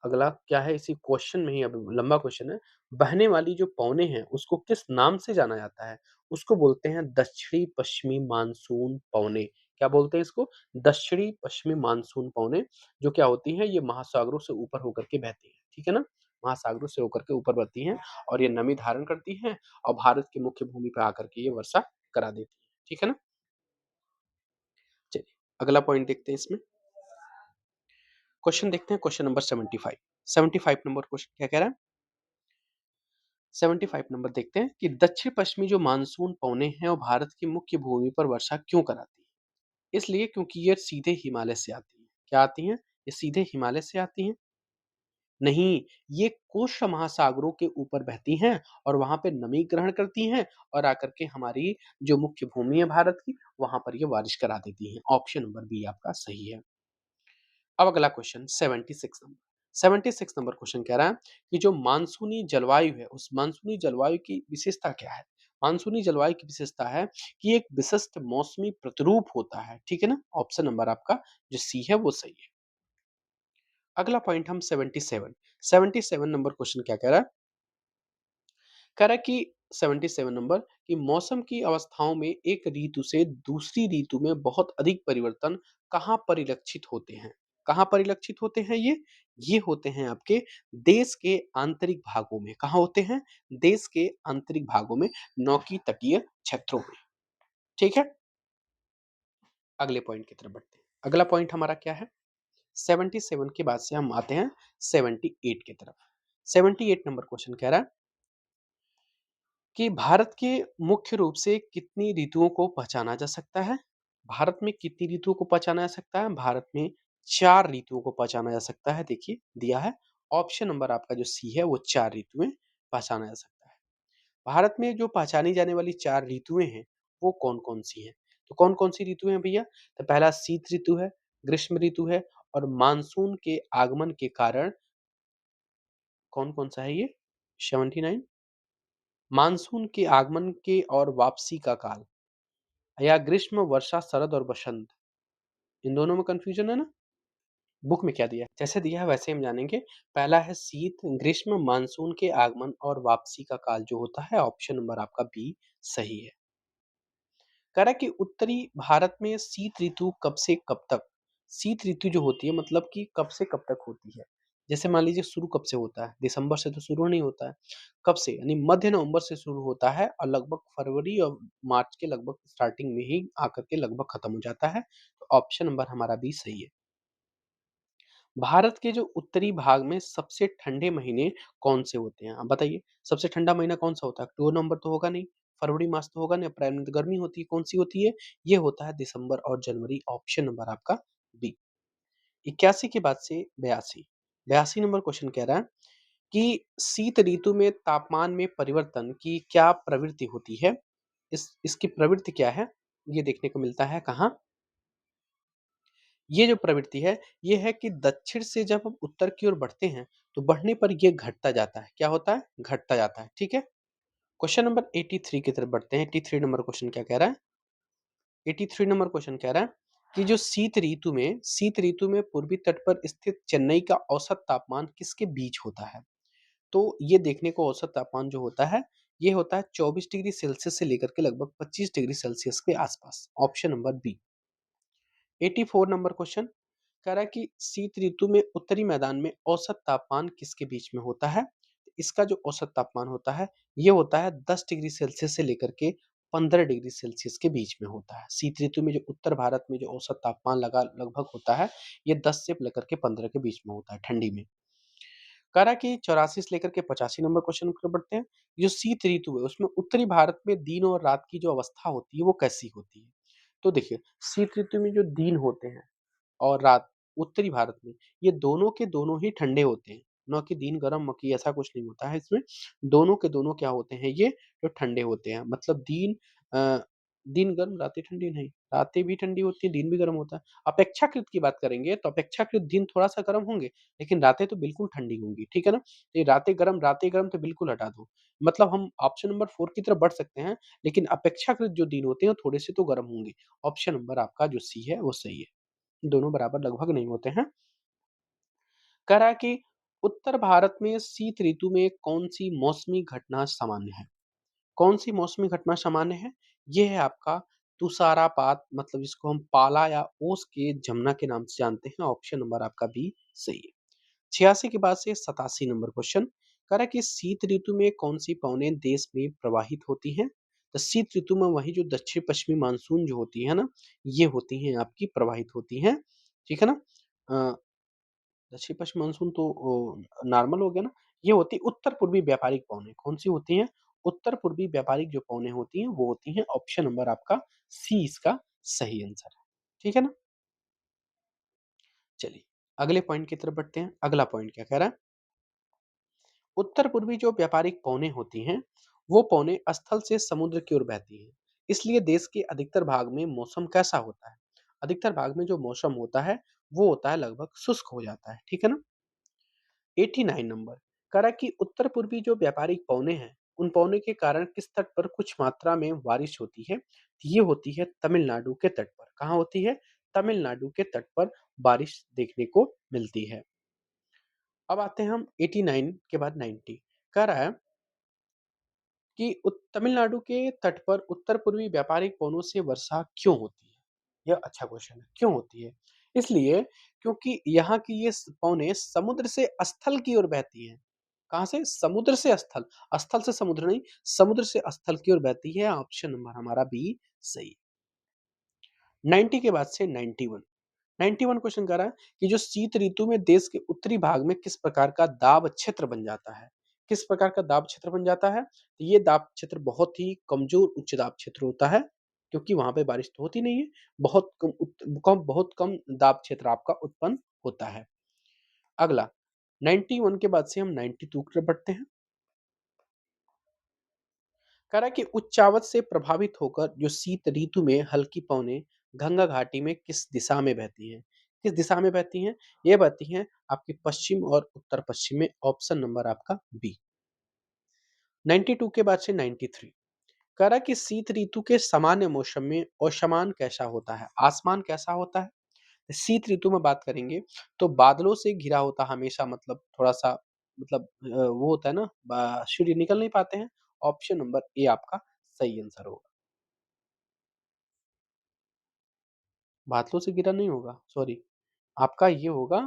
अगला क्या है, इसी क्वेश्चन में ही, अब लंबा क्वेश्चन है। बहने वाली जो पौने हैं, उसको किस नाम से जाना जाता है? उसको बोलते हैं दक्षिणी पश्चिमी मानसून पौने। क्या बोलते हैं इसको? दक्षिणी पश्चिमी मानसून पौने। जो क्या होती हैं, ये महासागरों से ऊपर होकर के बहती हैं। ठीक है ना? महासागरों से होकर के ऊपर बहती हैं और ये नमी धारण करती हैं और भारत की मुख्य भूमि पर आकर के ये वर्षा करा देती है। ठीक है ना? अगला पॉइंट देखते हैं इसमें। क्वेश्चन देखते हैं, क्वेश्चन नंबर 75। 75 नंबर क्वेश्चन क्या कह रहा है? 75 नंबर देखते हैं कि दक्षिण पश्चिमी जो मानसून पवने हैं वो भारत की मुख्य भूमि पर वर्षा क्यों कराती है? इसलिए क्योंकि ये सीधे हिमालय से आती हैं। क्या आती हैं? ये सीधे हिमालय से आती हैं। नहीं, ये कोश महासागरों के ऊपर बहती हैं और वहां पे नमी ग्रहण करती हैं और आकर के हमारी जो मुख्य भूमि है भारत की, वहां पर ये बारिश करा देती हैं। ऑप्शन नंबर बी आपका सही है। अब अगला क्वेश्चन 76 नंबर। 76 नंबर क्वेश्चन कह रहा है कि जो मानसूनी जलवायु है, उस मानसूनी जलवायु की विशेषता क्या है? मानसूनी जलवायु की विशेषता है कि एक विशिष्ट मौसमी प्रतिरूप होता है। ठीक है ना? ऑप्शन नंबर आपका जो सी है वो सही है। अगला पॉइंट हम 77। 77 नंबर क्वेश्चन क्या कह रहा है? कह रहा है कि 77 नंबर कि मौसम की अवस्थाओं में एक ऋतु से दूसरी ऋतु में बहुत अधिक परिवर्तन कहाँ परिलक्षित होते हैं? कहाँ परिलक्षित होते हैं ये? ये होते हैं आपके देश के आंतरिक भागों में। कहाँ होते हैं? देश के आंतरिक भागों में, नौकी तटीय क्षेत्रों में। ठीक है? अगले पॉइंट की तरफ बढ़ते हैं। अगला पॉइंट हमारा क्या है? 77 के बाद से हम आते हैं 78 की तरफ। 78 नंबर क्वेश्चन कह रहा है कि भारत के मुख्य रूप से कितनी ऋतुओं को पहचाना जा सकता है? भारत में कितनी ऋतुओं को पहचाना जा सकता है? भारत में 4 ऋतुओं को पहचाना जा सकता है। देखिए दिया है, ऑप्शन नंबर आपका जो सी है वो 4 ऋतुएँ पहचाना जा सकता है। भारत में जो पहचानी जाने वाली 4 ऋतुएँ हैं, वो कौन-कौन सी हैं? तो कौन-कौन सी ऋतुएँ हैं भैया? तो पहला शीत ऋतु है, ग्रीष्म ऋतु है और मानसून के आगमन के कारण कौन-कौन सा है ये? 79 मानसून के आगमन के और वापसी का काल या ग्रीष्म, वर्षा, शरद और बसंत, इन दोनों में कन्फ्यूजन है ना? बुक में क्या दिया है? जैसे दिया है वैसे हम जानेंगे। पहला है शीत, ग्रीष्म, मानसून के आगमन और वापसी का काल जो होता है, ऑप्शन नंबर आपका बी सही है। कह रहा है कि उत्तरी भारत में शीत ऋतु कब से कब तक? शीत ऋतु जो होती है मतलब कि कब से कब तक होती है? जैसे मान लीजिए शुरू कब से होता है? दिसंबर से तो शुरू नहीं होता है। कब से? यानी मध्य नवंबर से शुरू होता है और लगभग फरवरी और मार्च के लगभग स्टार्टिंग में ही आकर के लगभग खत्म हो जाता है। तो ऑप्शन नंबर हमारा बी सही है। भारत के जो उत्तरी भाग में सबसे ठंडे महीने कौन से होते हैं? आप बताइए, सबसे ठंडा महीना कौन-सा होता है? अक्टूबर नवंबर तो होगा नहीं, फरवरी मार्च तो होगा नहीं, अप्रैल में तो गर्मी होती है, कौन-सी होती है? ये होता है दिसंबर और जनवरी, ऑप्शन नंबर आपका बी। 81 के बाद से 82, 82 नंबर क्वेश्चन कह रहा है कि शीत ऋतु में तापमान में परिवर्तन की क्या प्रवृत्ति होती है? इसकी प्रवृत्ति क्या है? ये देखने को मिलता है कहाँ? ये जो प्रवृत्ति है, ये है कि दक्षिण से जब हम उत्तर की ओर बढ़ते हैं, तो बढ़ने पर ये घटता जाता है। क्या होता है? घटता जाता है, ठीक है? क्वेश्चन नंबर 83 की तरफ बढ़ते हैं। 83 नंबर क्वेश्चन क्या कह रहा है? 83 नंबर क्वेश्चन कह रहा है कि जो शीत ऋतु में पूर्वी तट पर स्थित चेन्नई का औसत तापमान किसके बीच होता है? तो ये देखने को औसत तापमान जो होता है, ये होता है 24 डिग्री सेल्सियस से लेकर के लगभग 25 डिग्री सेल्सियस के आसपास। Option number B. 84 number question कह रहा है कि शीत ऋतु में उत्तरी मैदान में औसत तापमान किसके बीच में होता है? इसका जो औसत तापमान होता है, ये होता है 10 डिग्री सेल्सियस से लेकर के 15 डिग्री सेल्सियस के बीच में होता है। शीत ऋतु में जो उत्तर भारत में जो औसत तापमान लगा लगभग होता है, ये 10 से लेकर के 15 के बीच में होता है ठंडी में। कह रहा है कि 84 से लेकर के 85 नंबर क्वेश्चन की तरफ बढ़ते हैं। जो शीत ऋतु है, उसमें उत्तरी भारत में दिन और रात की जो अवस्था होती है, वो कैसी होती है? तो देखिए, शीत ऋतु में जो दिन होते हैं और रात उत्तरी भारत में, ये दोनों के दोनों ही ठंडे होते हैं। ना कि दिन गरम म कि ऐसा कुछ नहीं होता है इसमें। दोनों के दोनों क्या होते हैं ये, जो ठंडे होते हैं। मतलब अ, दिन गर्म, रातें ठंडी नहीं, रातें भी ठंडी होती हैं, दिन भी गर्म होता है। अपेक्षाकृत की बात करेंगे तो अपेक्षाकृत दिन थोड़ा-सा गर्म होंगे, लेकिन रातें तो बिल्कुल ठंडी होंगी, ठीक है ना? तो ये रातें गरम तो बिल्कुल हटा दो। मतलब हम ऑप्शन नंबर 4 की तरफ बढ़ सकते हैं, लेकिन अपेक्षाकृत जो दिन होते हैं, वो थोड़े से तो गर्म होंगे। ऑप्शन नंबर आपका जो सी है, वो सही है। दोनों बराबर लगभग नहीं होते हैं। कह रहा है कि उत्तर भारत में शीत ऋतु में कौन-सी मौसमी घटना सामान्य है? कौन-सी मौसमी घटना सामान्य है? ये है आपका तुषारपात, मतलब जिसको हम पाला या ओस के जमुना के नाम से जानते हैं। ऑप्शन नंबर आपका बी सही है। 86 के बाद से 87 नंबर क्वेश्चन कह रहा है कि शीत ऋतु में कौन-सी पवनें देश में प्रवाहित होती हैं? तो शीत ऋतु में वही जो दक्षिण-पश्चिमी मानसून जो होती है ना, ये होती हैं आपकी प्रवाहित होती हैं, ठीक है ना? अ, दक्षिण-पश्चिम मानसून तो नॉर्मल हो गया ना, ये होती उत्तर-पूर्वी व्यापारिक पवनें, कौन-सी होती हैं? उत्तर-पूर्वी व्यापारिक जो पवनें होती हैं, वो होती हैं ऑप्शन नंबर आपका सी इसका सही आंसर है, ठीक है ना? चलिए, अगले पॉइंट की तरफ बढ़ते हैं। अगला पॉइंट क्या कह रहा है? उत्तर-पूर्वी जो व्यापारिक पवनें होती हैं, वो पवनें स्थल से समुद्र की ओर बहती हैं। इसलिए देश के अधिकतर भाग में मौसम कैसा होता है? अधिकतर भाग में जो मौसम होता है, वो होता है लगभग शुष्क हो जाता है, ठीक है ना? 89 नंबर कह रहा है कि उत्तर-पूर्वी जो व्यापारिक पवनें हैं, उन पवनों के कारण किस तट पर कुछ मात्रा में बारिश होती है? ये होती है तमिलनाडु के तट पर। कहाँ होती है? तमिलनाडु के तट पर बारिश देखने को मिलती है। अब आते हैं हम 89 के बाद 90 कह रहा है कि तमिलनाडु के तट पर उत्तर-पूर्वी व्यापारिक पवनों से वर्षा क्यों होती है? यह अच्छा क्वेश्चन है, क्यों होती है? इसलिए क्योंकि यहाँ की ये पवनें समुद्र से स्थल की ओर बहती हैं। कहाँ से? समुद्र से स्थल, स्थल से समुद्र नहीं, समुद्र से स्थल की ओर बहती है। ऑप्शन नंबर हमारा बी सही। 90 के बाद से 91 91 क्वेश्चन कह रहा है कि जो शीत ऋतु में देश के उत्तरी भाग में किस प्रकार का दाब क्षेत्र बन जाता है? किस प्रकार का दाब क्षेत्र बन जाता है? तो ये दाब क्षेत्र बहुत ही कमजोर उच्च दाब क्षेत्र होता है, क्योंकि वहाँ पे बारिश तो होती नहीं है। बहुत कम दाब क्षेत्र आपका उत्पन्न होता है। अगला 91 के बाद से हम 92 की तरफ बढ़ते हैं। कह रहा है कि उच्चावच से प्रभावित होकर जो शीत ऋतु में हल्की पवनें गंगा घाटी में किस दिशा में बहती हैं? किस दिशा में बहती हैं? ये बहती हैं आपके पश्चिम और उत्तर पश्चिम में। ऑप्शन नंबर आपका बी। 92 के बाद से 93 कह रहा है कि शीत ऋतु के सामान्य मौसम में असमान कैसा होता है? आसमान कैसा होता है? शीत ऋतु में बात करेंगे तो बादलों से घिरा होता हमेशा, मतलब थोड़ा-सा, मतलब वो होता है ना, सूर्य निकल नहीं पाते हैं। ऑप्शन नंबर ए आपका सही आंसर होगा। बादलों से घिरा नहीं होगा, सॉरी। आपका ये होगा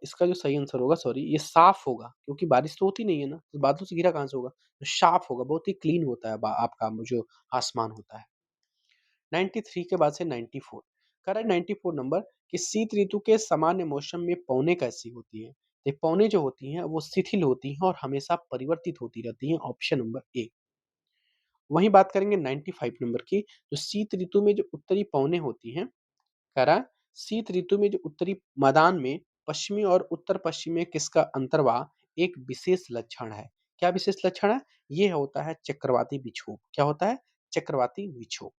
इसका जो सही आंसर होगा, सॉरी, ये साफ होगा, क्योंकि बारिश तो होती नहीं है ना, तो बादलों से घिरा कहाँ से होगा? तो साफ होगा, बहुत ही क्लीन होता है आपका जो आसमान होता है। 93 के बाद से 94 कह रहा है 94 नंबर कि शीत ऋतु के सामान्य मौसम में पौने कैसी होती है? ये पौने जो होती हैं वो शिथिल होती हैं और हमेशा परिवर्तित होती रहती हैं। Option number A. वहीं बात करेंगे 95 नंबर की, जो शीत ऋतु में जो उत्तरी पौने होती हैं, कह रहा है शीत ऋतु में जो उत्तरी मैदान में पश्चिमी और उत्तर पश्चिम में किसका अंतर्वाह एक विशेष लक्षण है? क्या विशेष लक्षण है? ये होता है चक्रवाती विक्षोभ। क्या होता है? चक्रवाती विक्षोभ।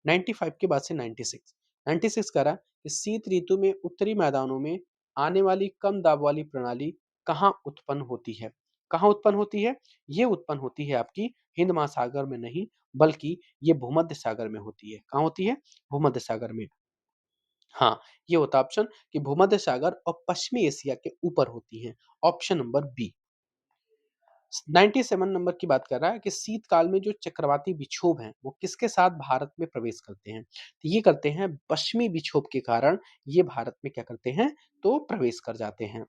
95 के बाद से 96 96 कह रहा है कि शीत ऋतु में उत्तरी मैदानों में आने वाली कम दाब वाली प्रणाली कहाँ उत्पन्न होती है? कहाँ उत्पन्न होती है? ये उत्पन्न होती है आपकी हिंद महासागर में नहीं, बल्कि ये भूमध्य सागर में होती है। कहाँ होती है? भूमध्य सागर में। हाँ, ये होता है ऑप्शन कि भूमध्य सागर और पश्चिमी एशिया के ऊपर होती हैं। Option number B. 97 नंबर की बात कर रहा है कि शीतकाल में जो चक्रवाती विक्षोभ हैं, वो किसके साथ भारत में प्रवेश करते हैं? तो ये करते हैं पश्चिमी विक्षोभ के कारण, ये भारत में क्या करते हैं? तो प्रवेश कर जाते हैं।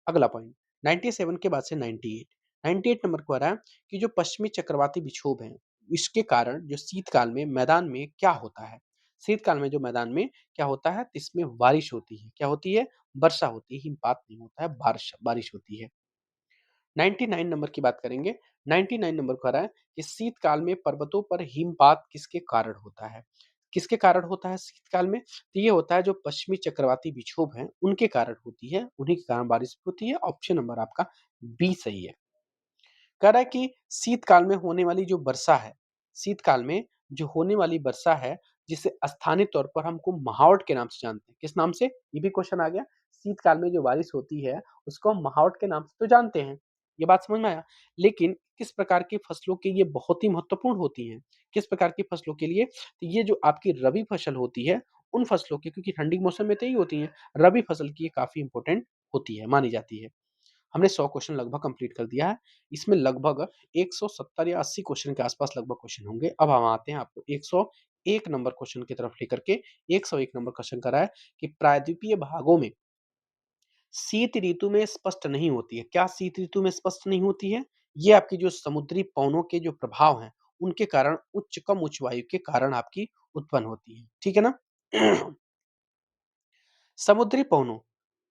अगला पॉइंट 97 के बाद से 98 98 नंबर को आ रहा है कि जो पश्चिमी चक्रवाती विक्षोभ हैं, इसके कारण जो शीतकाल में मैदान में क्या होता है? शीतकाल में जो मैदान में क्या होता है? तो इसमें बारिश होती है। क्या होती है? वर्षा होती है, हिमपात नहीं होता है, बारिश बारिश होती है। 99 नंबर की बात करेंगे। 99 नंबर कह रहा है कि शीतकाल में पर्वतों पर हिमपात किसके कारण होता है? किसके कारण होता है शीतकाल में? तो ये होता है जो पश्चिमी चक्रवाती विक्षोभ हैं, उनके कारण होती है, उन्हीं के कारण बारिश होती है। ऑप्शन नंबर आपका बी सही है। कह रहा है कि शीतकाल में होने वाली जो वर्षा है, शीतकाल में जो होने वाली वर्षा है, जिसे स्थानीय तौर पर हम महावट के नाम से जानते हैं। किस नाम से? ये भी क्वेश्चन आ गया। शीतकाल में जो बारिश होती है, उसको हम महावट के नाम से तो जानते हैं। ये बात समझ में आया? लेकिन किस प्रकार की फसलों के लिए बहुत ही महत्वपूर्ण होती हैं? किस प्रकार की फसलों के लिए? तो ये जो आपकी रबी फसल होती है, उन फसलों की, क्योंकि ठंडी के मौसम में तो यही होती हैं, रबी फसल की ये काफ़ी इम्पोर्टेंट होती है, मानी जाती है। हमने 100 क्वेश्चन लगभग कंप्लीट कर दिया है। इसमें लगभग 170 या 80 क्वेश्चन के आस-पास लगभग क्वेश्चन होंगे। अब हम आते हैं आपको 101 नंबर क्वेश्चन की तरफ लेकर के। 101 नंबर क्वेश्चन कह रहा है कि प्रायद्वीपीय भागों में शीत ऋतु में स्पष्ट नहीं होती है। क्या शीत ऋतु में स्पष्ट नहीं होती है? ये आपकी जो समुद्री पवनों के जो प्रभाव हैं, उनके कारण कम उच्च वायु के कारण आपकी उत्पन्न होती है। ठीक है ना? समुद्री पवनों,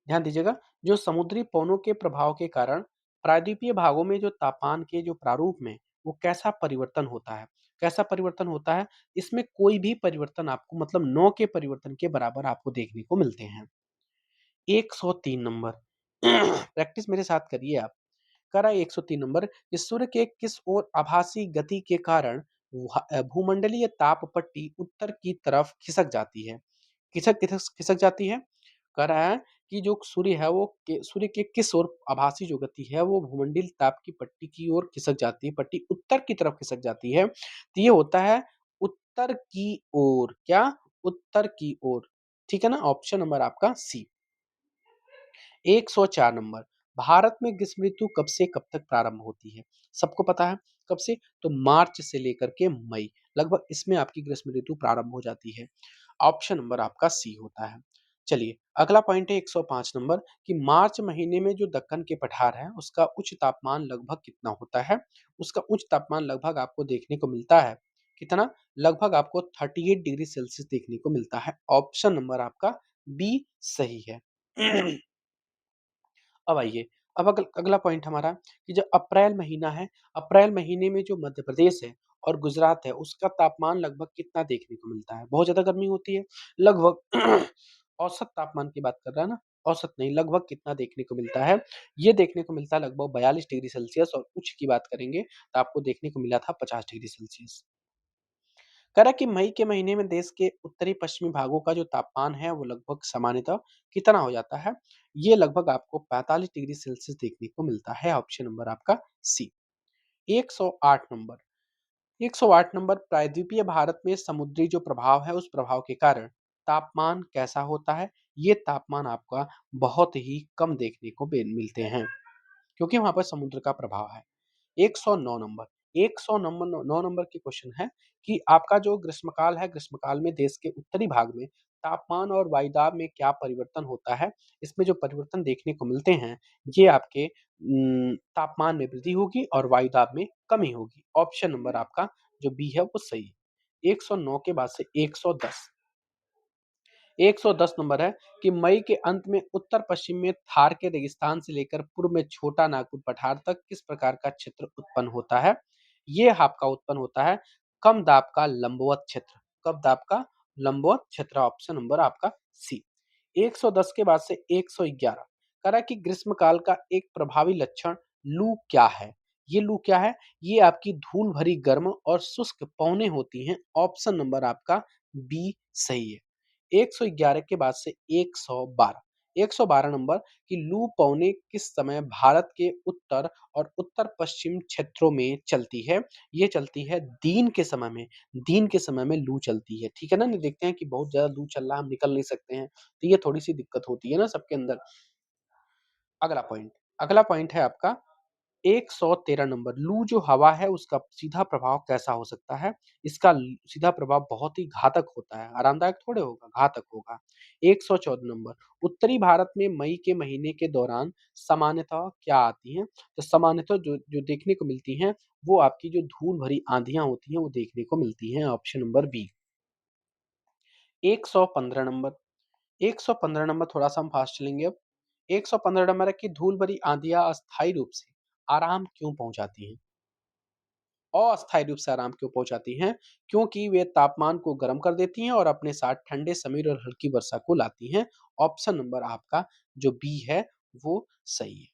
ध्यान दीजिएगा, जो समुद्री पवनों के प्रभाव के कारण प्रायद्वीपीय भागों में जो तापमान के जो प्रारूप में वो कैसा परिवर्तन होता है? कैसा परिवर्तन होता है? इसमें कोई भी परिवर्तन आपको मतलब 9 के परिवर्तन के बराबर आपको देखने को मिलते हैं। 103 नंबर प्रैक्टिस मेरे साथ करिए आप। कह रहा है 103 नंबर कि सूर्य के किस ओर आभासी गति के कारण भूमंडलीय ताप पट्टी उत्तर की तरफ खिसक जाती है? खिसक खिसक खिसक जाती है? कह रहा है कि जो सूर्य है वो सूर्य के किस ओर आभासी जो गति है वो भूमंडलीय ताप की पट्टी की ओर खिसक जाती है, पट्टी उत्तर की तरफ खिसक जाती है। तो ये होता है उत्तर की ओर, क्या? उत्तर की ओर। ठीक है ना? ऑप्शन नंबर आपका सी। 104 नंबर, भारत में ग्रीष्म ऋतु कब से कब तक प्रारंभ होती है? सबको पता है कब से? तो मार्च से लेकर के मई, लगभग इसमें आपकी ग्रीष्म ऋतु प्रारंभ हो जाती है। ऑप्शन नंबर आपका सी होता है। चलिए, अगला पॉइंट है 105 नंबर कि मार्च महीने में जो दक्कन के पठार है, उसका उच्च तापमान लगभग कितना होता है? उसका उच्च तापमान लगभग आपको देखने को मिलता है, कितना? लगभग आपको 38 डिग्री सेल्सियस देखने को मिलता है। ऑप्शन नंबर आपका बी सही है। अब आइए, अब अगला पॉइंट हमारा कि जो अप्रैल महीना है, अप्रैल महीने में जो मध्य प्रदेश है और गुजरात है, उसका तापमान लगभग कितना देखने को मिलता है? बहुत ज़्यादा गर्मी होती है, लगभग औसत तापमान की बात कर रहा है ना, औसत नहीं, लगभग कितना देखने को मिलता है? ये देखने को मिलता है लगभग 42 डिग्री सेल्सियस और उच्च की बात करेंगे, तो आपको देखने को मिला था 50 डिग्री सेल्सियस। कह रहा है कि मई के महीने में देश के उत्तरी पश्चिमी भागों का जो तापमान है वो लगभग सामान्यतः कितना हो जाता है? ये लगभग आपको 45 डिग्री सेल्सियस देखने को मिलता है। ऑप्शन नंबर आपका सी। 108 नंबर, 108 नंबर, प्रायद्वीपीय भारत में समुद्री जो प्रभाव है उस प्रभाव के कारण तापमान कैसा होता है? ये तापमान आपका बहुत ही कम देखने को मिलते हैं, क्योंकि वहां पर समुद्र का प्रभाव है। 109 नंबर, 109 नंबर 9 नंबर की क्वेश्चन है कि आपका जो ग्रीष्मकाल है, ग्रीष्मकाल में देश के उत्तरी भाग में तापमान और वायुदाब में क्या परिवर्तन होता है? इसमें जो परिवर्तन देखने को मिलते हैं, ये आपके तापमान में वृद्धि होगी और वायुदाब में कमी होगी। ऑप्शन नंबर आपका जो बी है वो सही है। 109 के बाद से 110, 110 नंबर है कि मई के अंत में उत्तर पश्चिम में थार के रेगिस्तान से लेकर पूर्व में छोटा नागपुर पठार तक किस प्रकार का क्षेत्र उत्पन्न होता है? ये आपका उत्पन्न होता है कम दाब का लंबवत क्षेत्र। कम दाब का लंबवत क्षेत्र, ऑप्शन नंबर आपका सी। 110 के बाद से 111 कह रहा है कि ग्रीष्म काल का एक प्रभावी लक्षण लू क्या है? ये लू क्या है? ये आपकी धूल भरी गर्म और शुष्क पवनें होती हैं। ऑप्शन नंबर आपका बी सही है। 111 के बाद से 112, 112 नंबर कि लू पौने किस समय भारत के उत्तर और उत्तर पश्चिम क्षेत्रों में चलती है? ये चलती है दिन के समय में, दिन के समय में लू चलती है। ठीक है ना? नहीं, देखते हैं कि बहुत ज़्यादा लू चल रहा है, हम निकल नहीं सकते हैं, तो ये थोड़ी-सी दिक्कत होती है ना सबके अंदर। अगला पॉइंट, अगला पॉइंट है आपका 113 नंबर, लू जो हवा है उसका सीधा प्रभाव कैसा हो सकता है? इसका सीधा प्रभाव बहुत ही घातक होता है, आरामदायक थोड़े होगा, घातक होगा। 114 नंबर, उत्तरी भारत में मई के महीने के दौरान सामान्यतः क्या आती हैं? तो सामान्यतः जो जो देखने को मिलती हैं, वो आपकी जो धूल भरी आंधियाँ होती हैं, वो देखने को मिलती हैं। Option number B. 115 number, 115 number थोड़ा-सा हम फास्ट चलेंगे अब। 115 नंबर है कि धूल भरी आंधियाँ अस्थायी रूप से आराम क्यों पहुँचाती हैं? अस्थायी रूप से आराम क्यों पहुँचाती हैं? क्योंकि वे तापमान को गर्म कर देती हैं और अपने साथ ठंडे समीर और हल्की वर्षा को लाती हैं। ऑप्शन नंबर आपका जो बी है, वो सही है।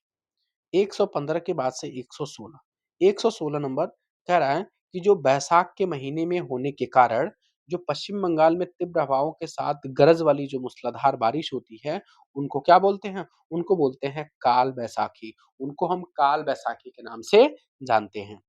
115 के बाद से 116, 116 नंबर कह रहा है कि जो बैसाख के महीने में होने के कारण जो पश्चिम बंगाल में तीव्र हवाओं के साथ गरज वाली जो मूसलाधार बारिश होती है, उनको क्या बोलते हैं? उनको बोलते हैं काल बैसाखी। उनको हम काल बैसाखी के नाम से जानते हैं।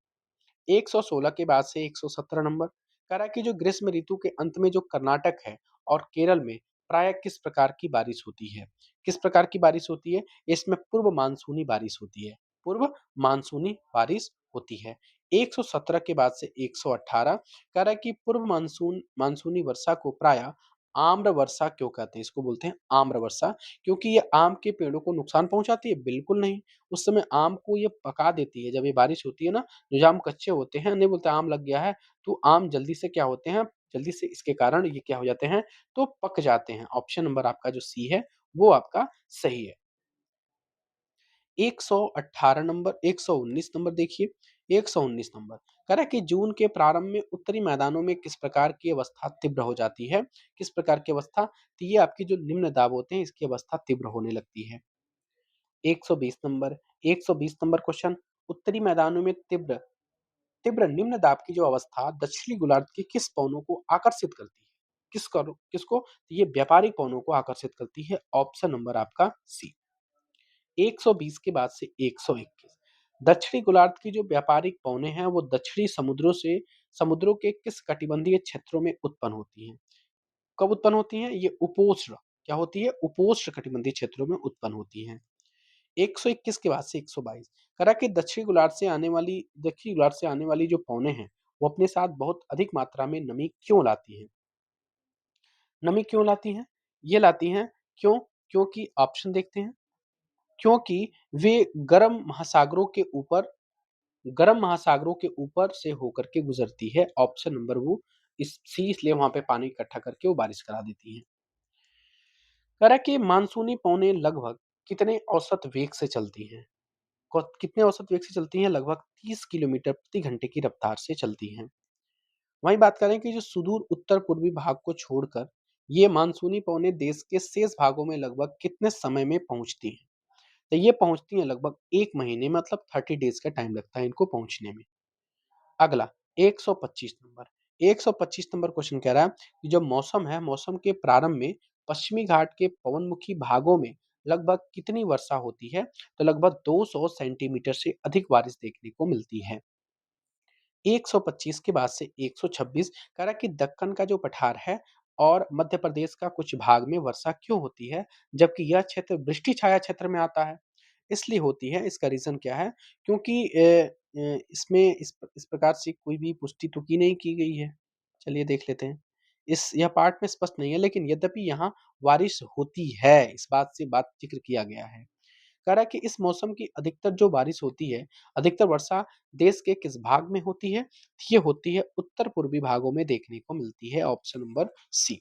116 के बाद से 117 नंबर कह रहा है कि जो ग्रीष्म ऋतु के अंत में जो कर्नाटक है और केरल में प्राय किस प्रकार की बारिश होती है? किस प्रकार की बारिश होती है? इसमें पूर्व मानसूनी बारिश होती है। पूर्व मानसूनी बारिश होती है। 117 के बाद से 118 कह रहा है कि पूर्व मानसूनी वर्षा को प्राय आम्र वर्षा क्यों कहते हैं? इसको बोलते हैं आम्र वर्षा, क्योंकि ये आम के पेड़ों को नुकसान पहुँचाती है? बिल्कुल नहीं। उस समय आम को ये पका देती है, जब ये बारिश होती है ना, जो आम कच्चे होते हैं, नहीं बोलते आम लग गया है, तो आम जल्दी से क्या होते हैं, जल्दी से इसके कारण ये क्या हो जाते हैं, तो पक जाते हैं। ऑप्शन नंबर आपका जो सी है, वो आपका सही है। 118 नंबर 119 नंबर देखिए, 119 नंबर कह रहा है कि जून के प्रारंभ में उत्तरी मैदानों में किस प्रकार की अवस्था तीव्र हो जाती है? किस प्रकार की अवस्था? तो ये आपकी जो निम्न दाब होते हैं, इसकी अवस्था तीव्र होने लगती है। 120 नंबर 120 नंबर क्वेश्चन, उत्तरी मैदानों में तीव्र तीव्र निम्न दाब की जो अवस्था दक्षिणी गोलार्ध के किस पवनों को आकर्षित करती है? किसको? तो ये व्यापारिक पवनों को आकर्षित करती है। ऑप्शन नंबर आपका सी। 120 के बाद से 121, दक्षिणी गोलार्ध की जो व्यापारिक पवनें हैं, वो दक्षिणी समुद्रों के किस कटिबंधीय क्षेत्रों में उत्पन्न होती हैं? कब उत्पन्न होती हैं? ये उपोष्ण क्या होती है? उपोष्ण कटिबंधीय क्षेत्रों में उत्पन्न होती हैं। 121 के बाद से 122, कहा कि दक्षिणी गोलार्ध से आने वाली जो पवनें हैं, वो अपने साथ बहुत अधिक मात्रा में नमी क्यों लाती हैं? नमी क्यों लाती हैं? ये लाती हैं क्यों? क्योंकि ऑप्शन देखते हैं। क्योंकि वे गर्म महासागरों के ऊपर से होकर के गुजरती है। ऑप्शन नंबर वो इस सी, इसलिए वहां पे पानी इकट्ठा करके वो बारिश करा देती है। कह रहा है कि मानसूनी पौने लगभग कितने औसत वेग से चलती हैं? कितने औसत वेग से चलती हैं? लगभग 30 किलोमीटर प्रति घंटे की रफ्तार से चलती हैं। वहीं बात करें कि जो सुदूर उत्तर पूर्वी भाग को छोड़कर ये मानसूनी पौने देश के शेष भागों में लगभग कितने समय में पहुंचती हैं? तो ये पहुंचती हैं लगभग 1 महीने, मतलब 30 डेज का टाइम लगता है इनको पहुंचने में। अगला 125 नंबर 125 नंबर क्वेश्चन कह रहा है कि जो मौसम है, मौसम के प्रारंभ में पश्चिमी घाट के पवनमुखी भागों में लगभग कितनी वर्षा होती है? तो लगभग 200 सेंटीमीटर से अधिक बारिश देखने को मिलती है। 125 के बाद से 126 कह रहा है कि दक्कन का जो पठार है और मध्य प्रदेश का कुछ भाग में वर्षा क्यों होती है, जबकि यह क्षेत्र वृष्टि छाया क्षेत्र में आता है? इसलिए होती है, इसका रीज़न क्या है? क्योंकि इसमें इस प्रकार से कोई भी पुष्टि तो की नहीं की गई है। चलिए देख लेते हैं। यह पार्ट में स्पष्ट नहीं है, लेकिन यद्यपि यहाँ बारिश होती है, इस बात से ज़िक्र किया गया है। कह रहा है कि इस मौसम की अधिकतर जो बारिश होती है, अधिकतर वर्षा देश के किस भाग में होती है? ये होती है उत्तर पूर्वी भागों में देखने को मिलती है। ऑप्शन नंबर सी।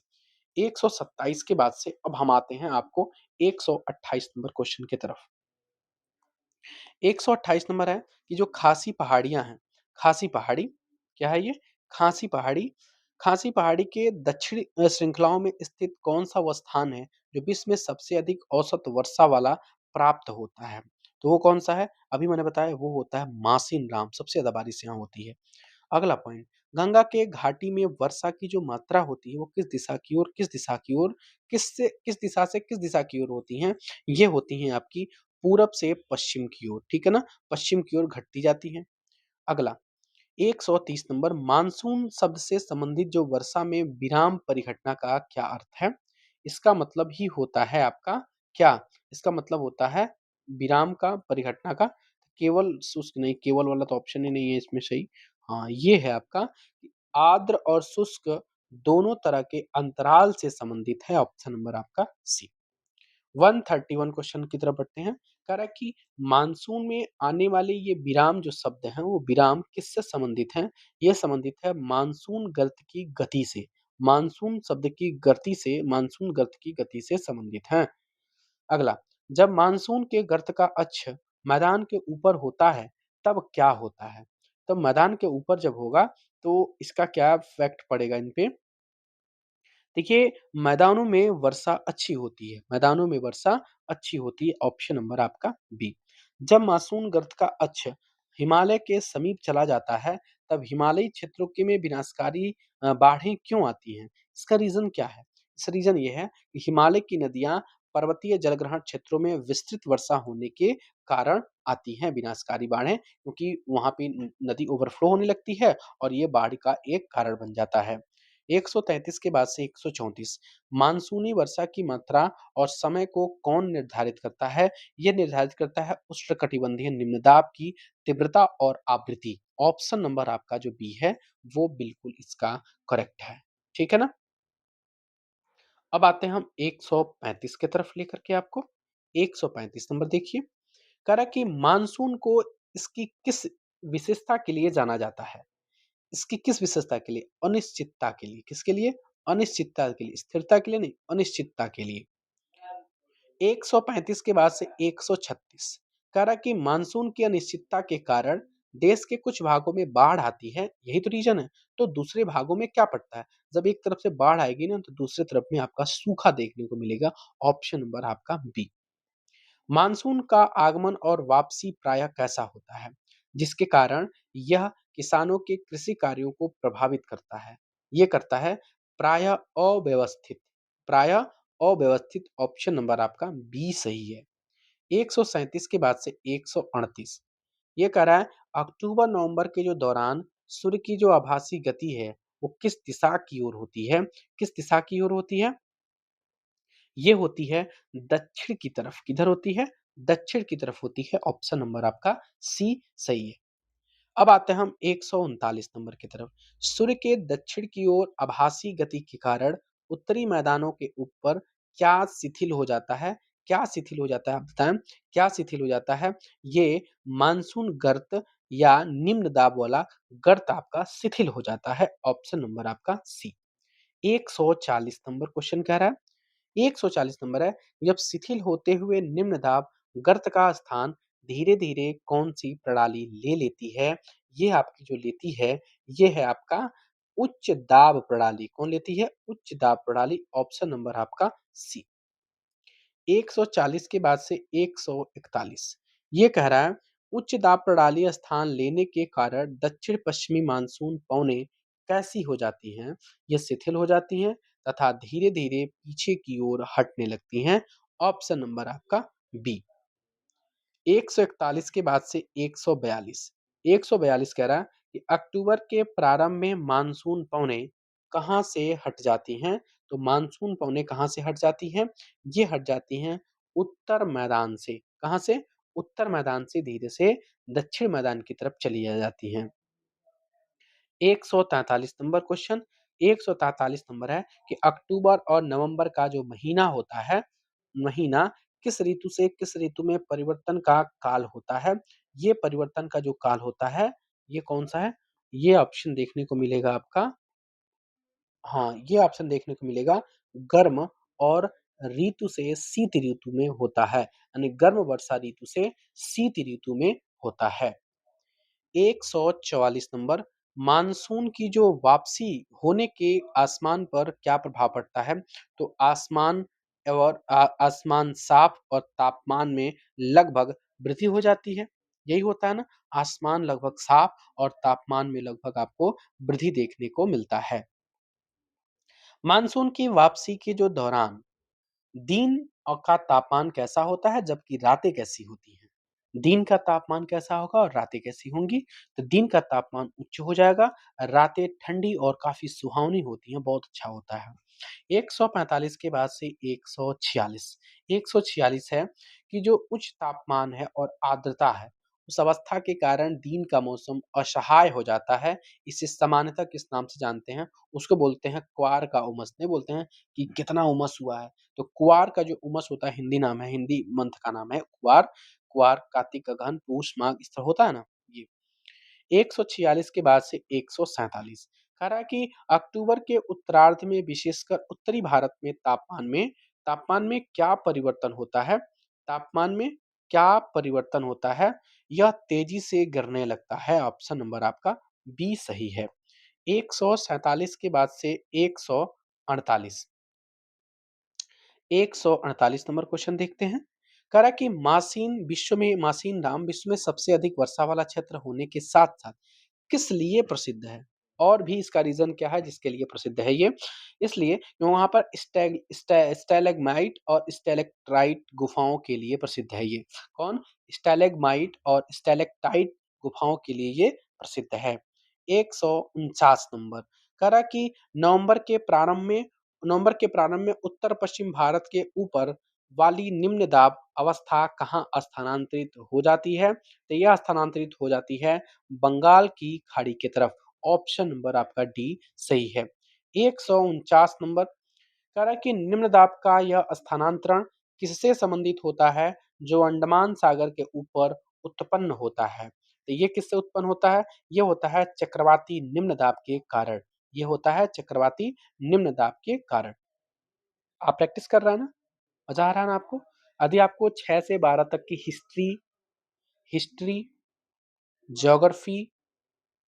127 के बाद से अब हम आते हैं आपको 128 नंबर क्वेश्चन की तरफ। 128 नंबर है कि जो खासी पहाड़ियाँ हैं, खासी पहाड़ी क्या है ये? खासी पहाड़ी खासी पहाड़ी के दक्षिणी श्रृंखलाओं में स्थित कौन-सा वो स्थान है, जो विश्व में सबसे अधिक औसत वर्षा वाला प्राप्त होता है? तो वो कौन-सा है? अभी मैंने बताया वो होता है मासिन राम, सबसे ज़्यादा बारिश यहाँ होती है। अगला पॉइंट, गंगा के घाटी में वर्षा की जो मात्रा होती है, वो किस दिशा से किस दिशा की ओर होती हैं? ये होती हैं आपकी पूरब से पश्चिम की ओर, ठीक है ना? पश्चिम की ओर घटती जाती हैं। अगला 130 नंबर, मानसून शब्द से संबंधित जो वर्षा में विराम परिघटना का क्या अर्थ है? इसका मतलब ही होता है आपका क्या? इसका मतलब होता है विराम का, परिघटना का। केवल शुष्क नहीं, केवल वाला तो ऑप्शन ही नहीं है इसमें सही। हाँ, ये है आपका आर्द्र और शुष्क दोनों तरह के अंतराल से संबंधित है। ऑप्शन नंबर आपका सी। 131 क्वेश्चन की तरफ बढ़ते हैं। कह रहा है कि मानसून में आने वाले ये विराम जो शब्द हैं, वो विराम किससे संबंधित हैं? ये संबंधित है मानसून गर्त की गति से। मानसून गर्त की गति से संबंधित हैं। अगला, जब मानसून के गर्त का अक्ष मैदान के ऊपर होता है, तब क्या होता है? तब मैदान के ऊपर जब होगा, तो इसका क्या इफ़ेक्ट पड़ेगा इन पे? देखिए, मैदानों में वर्षा अच्छी होती है। ऑप्शन नंबर आपका बी। जब मानसून गर्त का अक्ष हिमालय के समीप चला जाता है, तब हिमालयी क्षेत्रों के में विनाशकारी बाढ़ें क्यों आती हैं? इसका रीज़न क्या है? इसका रीज़न ये है कि हिमालय की नदियाँ पर्वतीय जलग्रहण क्षेत्रों में विस्तृत वर्षा होने के कारण आती हैं विनाशकारी बाढ़ें, क्योंकि वहाँ पे नदी ओवरफ्लो होने लगती है और ये बाढ़ का एक कारण बन जाता है। 133 के बाद से 134, मानसूनी वर्षा की मात्रा और समय को कौन निर्धारित करता है? ये निर्धारित करता है उष्णकटिबंधीय निम्नदाब की तीव्रता और आवृत्ति। ऑप्शन नंबर आपका जो बी है, वो बिल्कुल इसका करेक्ट है। ठीक है ना? अब आते हैं हम 135 की तरफ लेकर के आपको। 135 नंबर देखिए, कह रहा है कि मानसून को इसकी किस विशेषता के लिए जाना जाता है? इसकी किस विशेषता के लिए? अनिश्चितता के लिए। किसके लिए? अनिश्चितता के लिए, स्थिरता के लिए नहीं, अनिश्चितता के लिए। 135 के बाद से 136 कह रहा है कि मानसून की अनिश्चितता के कारण देश के कुछ भागों में बाढ़ आती है, यही तो रीजन है। तो दूसरे भागों में क्या पड़ता है? जब एक तरफ से बाढ़ आएगी ना, तो दूसरी तरफ में आपका सूखा देखने को मिलेगा। ऑप्शन नंबर आपका बी। मानसून का आगमन और वापसी प्रायः कैसा होता है, जिसके कारण यह किसानों के कृषि कार्यों को प्रभावित करता है? ये करता है प्रायः अव्यवस्थित। प्रायः अव्यवस्थित, ऑप्शन नंबर आपका बी सही है। 137 के बाद से 138 ये कह रहा है अक्टूबर नवंबर के जो दौरान सूर्य की जो आभासी गति है वो किस दिशा की ओर होती है? किस दिशा की ओर होती है? ये होती है दक्षिण की तरफ। किधर होती है? दक्षिण की तरफ होती है। ऑप्शन नंबर आपका सी सही है। अब आते हैं हम 139 नंबर की तरफ। सूर्य के दक्षिण की ओर आभासी गति के कारण उत्तरी मैदानों के ऊपर क्या शिथिल हो जाता है? क्या शिथिल हो जाता है? आप बताएं, क्या शिथिल हो जाता है? ये मानसून गर्त या निम्न दाब वाला गर्त आपका शिथिल हो जाता है। ऑप्शन नंबर आपका सी। 140 नंबर क्वेश्चन कह रहा है, 140 नंबर है, जब शिथिल होते हुए निम्न दाब गर्त का स्थान धीरे धीरे कौन सी प्रणाली ले लेती है? ये आपकी जो लेती है, ये है आपका उच्च दाब प्रणाली। कौन लेती है? उच्च दाब प्रणाली। ऑप्शन नंबर आपका सी। 140 के बाद से 141 ये कह रहा है उच्च दाब प्रणाली स्थान लेने के कारण दक्षिण पश्चिमी मानसून पवनें कैसी हो जाती हैं? ये शिथिल हो जाती हैं तथा धीरे धीरे पीछे की ओर हटने लगती हैं। ऑप्शन नंबर आपका बी। 141 के बाद से 142 142 कह रहा है कि अक्टूबर के प्रारंभ में मानसून पवनें कहाँ से हट जाती हैं? तो मानसून पवनें कहाँ से हट जाती हैं? ये हट जाती हैं उत्तर मैदान से। कहाँ से? उत्तर मैदान से धीरे से दक्षिण मैदान की तरफ चली जाती हैं। 143 नंबर क्वेश्चन, 143 नंबर है कि अक्टूबर और नवंबर का जो महीना होता है, महीना किस ऋतु से किस ऋतु में परिवर्तन का काल होता है? ये परिवर्तन का जो काल होता है, ये कौन-सा है? ये ऑप्शन देखने को मिलेगा आपका, हाँ, ये ऑप्शन देखने को मिलेगा गर्म और ऋतु से शीत ऋतु में होता है। यानी गर्म वर्षा ऋतु से शीत ऋतु में होता है। 144 नंबर, मानसून की जो वापसी होने के आसमान पर क्या प्रभाव पड़ता है? तो आसमान और आसमान साफ और तापमान में लगभग वृद्धि हो जाती है। यही होता है ना? आसमान लगभग साफ और तापमान में लगभग आपको वृद्धि देखने को मिलता है। मानसून की वापसी के जो दौरान दिन का तापमान कैसा होता है जबकि रातें कैसी होती हैं? दिन का तापमान कैसा होगा और रातें कैसी होंगी? तो दिन का तापमान उच्च हो जाएगा, रातें ठंडी और काफ़ी सुहावनी होती हैं, बहुत अच्छा होता है। 145 के बाद से 146 146 है कि जो उच्च तापमान है और आर्द्रता है, उस अवस्था के कारण दिन का मौसम असह्य हो जाता है। इसे सामान्यतः किस नाम से जानते हैं? उसको बोलते हैं क्वार का उमस। नहीं बोलते हैं कि कितना उमस हुआ है, तो क्वार का जो उमस होता है हिंदी नाम है, हिंदी मंथ का नाम है क्वार। क्वार कार्तिक अगहन पूष माघ इस तरह होता है ना ये। 146 के बाद से 147 कह रहा है कि अक्टूबर के उत्तरार्ध में विशेषकर उत्तरी भारत में तापमान में क्या परिवर्तन होता है? तापमान में क्या परिवर्तन होता है? यह तेजी से गिरने लगता है। ऑप्शन नंबर आपका बी सही है। 147 के बाद से 148 148 नंबर क्वेश्चन देखते हैं। कह रहा है कि मासीन नाम विश्व में सबसे अधिक वर्षा वाला क्षेत्र होने के साथ-साथ किस लिए प्रसिद्ध है? और भी इसका रीज़न क्या है जिसके लिए प्रसिद्ध है ये? इसलिए कि वहाँ पर स्टैलेग्माइट और स्टैलेक्टाइट गुफाओं के लिए प्रसिद्ध है ये। कौन? स्टैलेग्माइट और स्टैलेक्टाइट गुफाओं के लिए ये प्रसिद्ध है। 149 नंबर कह रहा है कि नवंबर के प्रारंभ में उत्तर-पश्चिम भारत के ऊपर वाली निम्न दाब अवस्था कहाँ स्थानांतरित हो जाती है? तो यह स्थानांतरित हो जाती है बंगाल की खाड़ी की तरफ। ऑप्शन नंबर आपका डी सही है। 149 नंबर कह रहा है कि निम्न दाब का यह स्थानांतरण किससे संबंधित होता है, जो अंडमान सागर के ऊपर उत्पन्न होता है। तो ये किससे उत्पन्न होता है? ये होता है चक्रवाती निम्न दाब के कारण। ये होता है चक्रवाती निम्न दाब के कारण। आप प्रैक्टिस कर रहे हैं ना? मजा आ रहा है ना आपको? यदि आपको 6 से 12 तक की हिस्ट्री हिस्ट्री, ज्योग्राफी,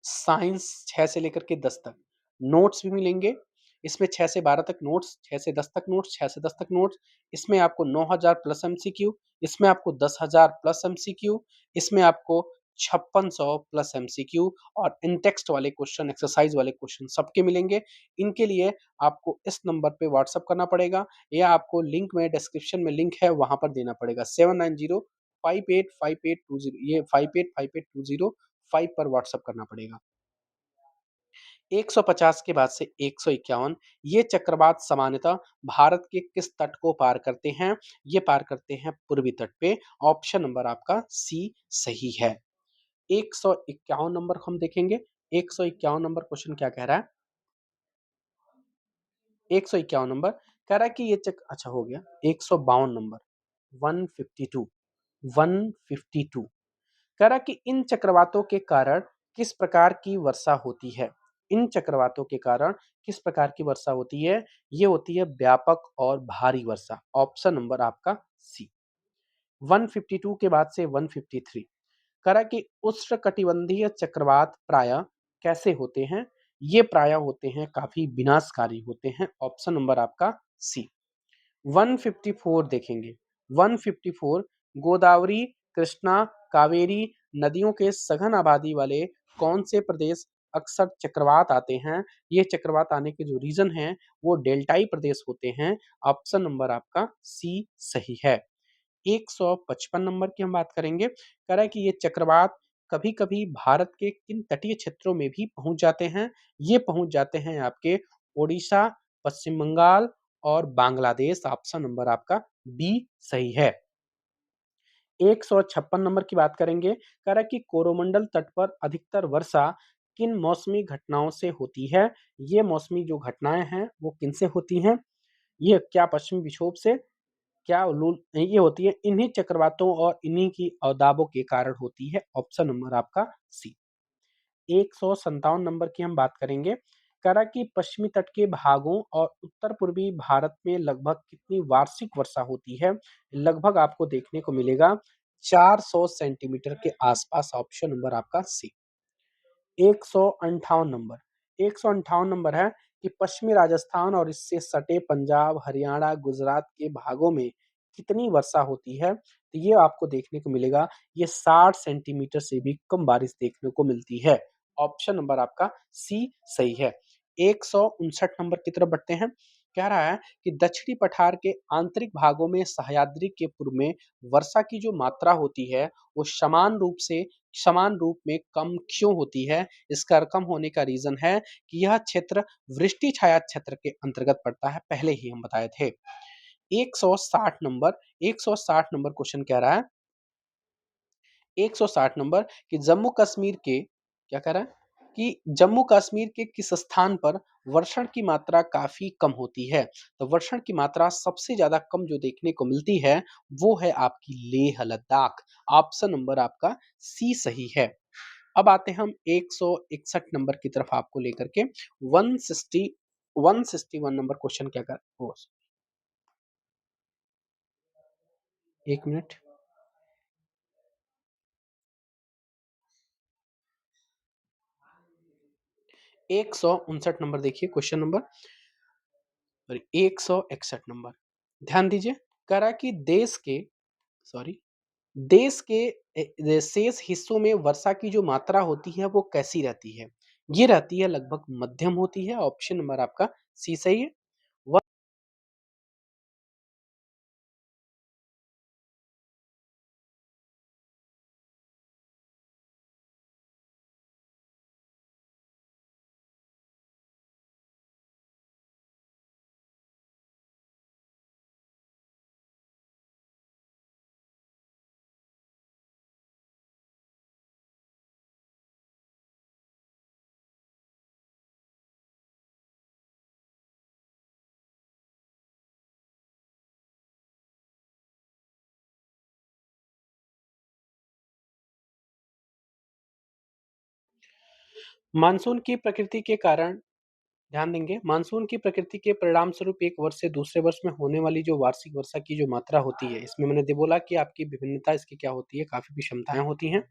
साइंस 6 से लेकर के 10 तक नोट्स भी मिलेंगे। इसमें 6 से 12 तक नोट्स, 6 से 10 तक नोट्स, 6 से 10 तक नोट्स। इसमें आपको 9000 प्लस एमसीक्यू, इसमें आपको 10000 प्लस एमसीक्यू, इसमें आपको 5600 प्लस एमसीक्यू और इन टेक्स्ट वाले क्वेश्चन, एक्सरसाइज वाले क्वेश्चन सबके मिलेंगे। इनके लिए आपको इस नंबर पे व्हाट्सएप करना पड़ेगा या आपको लिंक में डिस्क्रिप्शन में लिंक है वहां पर देना पड़ेगा। 79058582 ये 585820 पर व्हाट्सएप करना पड़ेगा। 150 के बाद से 151 ये चक्रवात सामान्यतः भारत के किस तट को पार करते हैं? ये पार करते हैं पूर्वी तट पे। ऑप्शन नंबर आपका सी सही है। 151 नंबर हम देखेंगे। 151 नंबर क्वेश्चन क्या कह रहा है? 151 नंबर कह रहा है कि ये चक अच्छा हो गया। 152 नंबर 152 152 कह रहा है कि इन चक्रवातों के कारण किस प्रकार की वर्षा होती है? इन चक्रवातों के कारण किस प्रकार की वर्षा होती है? ये होती है व्यापक और भारी वर्षा। ऑप्शन नंबर आपका सी। 152 के बाद से 153 कह रहा है कि उष्णकटिबंधीय चक्रवात प्रायः कैसे होते हैं? ये प्रायः होते हैं काफी विनाशकारी होते हैं। ऑप्शन नंबर आपका सी। 154 देखेंगे। 154 गोदावरी, कृष्णा, कावेरी नदियों के सघन आबादी वाले कौन से प्रदेश अक्सर चक्रवात आते हैं? ये चक्रवात आने के जो रीजन हैं वो डेल्टाई प्रदेश होते हैं। ऑप्शन नंबर आपका सी सही है। 155 नंबर की हम बात करेंगे। कह रहा है कि ये चक्रवात कभी-कभी भारत के किन तटीय क्षेत्रों में भी पहुंच जाते हैं? ये पहुंच जाते हैं आपके ओडिशा, पश्चिम बंगाल और बांग्लादेश। ऑप्शन नंबर आपका बी सही है। 156 नंबर की बात करेंगे। कह रहा है कि कोरोमंडल तट पर अधिकतर वर्षा किन मौसमी घटनाओं से होती है? ये मौसमी जो घटनाएं हैं वो किनसे होती हैं? ये क्या पश्चिमी विक्षोभ से, क्या लू ये होती है इन्हीं चक्रवातों और इन्हीं की अवदाबों के कारण होती है। ऑप्शन नंबर आपका सी। 157 नंबर की हम बात करेंगे। कह रहा है कि पश्चिमी तट के भागों और उत्तर पूर्वी भारत में लगभग कितनी वार्षिक वर्षा होती है? लगभग आपको देखने को मिलेगा 400 सेंटीमीटर के आसपास। ऑप्शन नंबर आपका सी। 158 नंबर 158 नंबर है कि पश्चिमी राजस्थान और इससे सटे पंजाब, हरियाणा, गुजरात के भागों में कितनी वर्षा होती है? तो ये आपको देखने को मिलेगा, ये 60 सेंटीमीटर से भी कम बारिश देखने को मिलती है। ऑप्शन नंबर आपका सी सही है। 159 नंबर की तरफ बढ़ते हैं। कह रहा है कि दक्षिणी पठार के आंतरिक भागों में सह्याद्री के पूर्व में वर्षा की जो मात्रा होती है वो समान रूप में कम क्यों होती है? इसका कम होने का रीजन है कि यह क्षेत्र वृष्टि छाया क्षेत्र के अंतर्गत पड़ता है, पहले ही हम बताए थे। 160 नंबर 160 नंबर क्वेश्चन कह रहा है, 160 नंबर कि जम्मू कश्मीर के क्या कह रहा है कि जम्मू कश्मीर के किस स्थान पर वर्षण की मात्रा काफी कम होती है? तो वर्षण की मात्रा सबसे ज्यादा कम जो देखने को मिलती है वो है आपकी लेह लद्दाख। ऑप्शन नंबर आपका सी सही है। अब आते हैं हम 161 नंबर की तरफ आपको लेकर के 160 161 नंबर क्वेश्चन क्या कर ओ, एक मिनट। 159 नंबर देखिए क्वेश्चन नंबर और 161 नंबर ध्यान दीजिए। कह रहा है कि सॉरी देश के शेष हिस्सों में वर्षा की जो मात्रा होती है वो कैसी रहती है? ये रहती है लगभग मध्यम होती है। ऑप्शन नंबर आपका सी सही है। मानसून की प्रकृति के कारण ध्यान देंगे, मानसून की प्रकृति के परिणाम स्वरूप एक वर्ष से दूसरे वर्ष में होने वाली जो वार्षिक वर्षा की जो मात्रा होती है, इसमें मैंने बोला कि आपकी विभिन्नता इसकी क्या होती है, काफी विषमताएं होती हैं।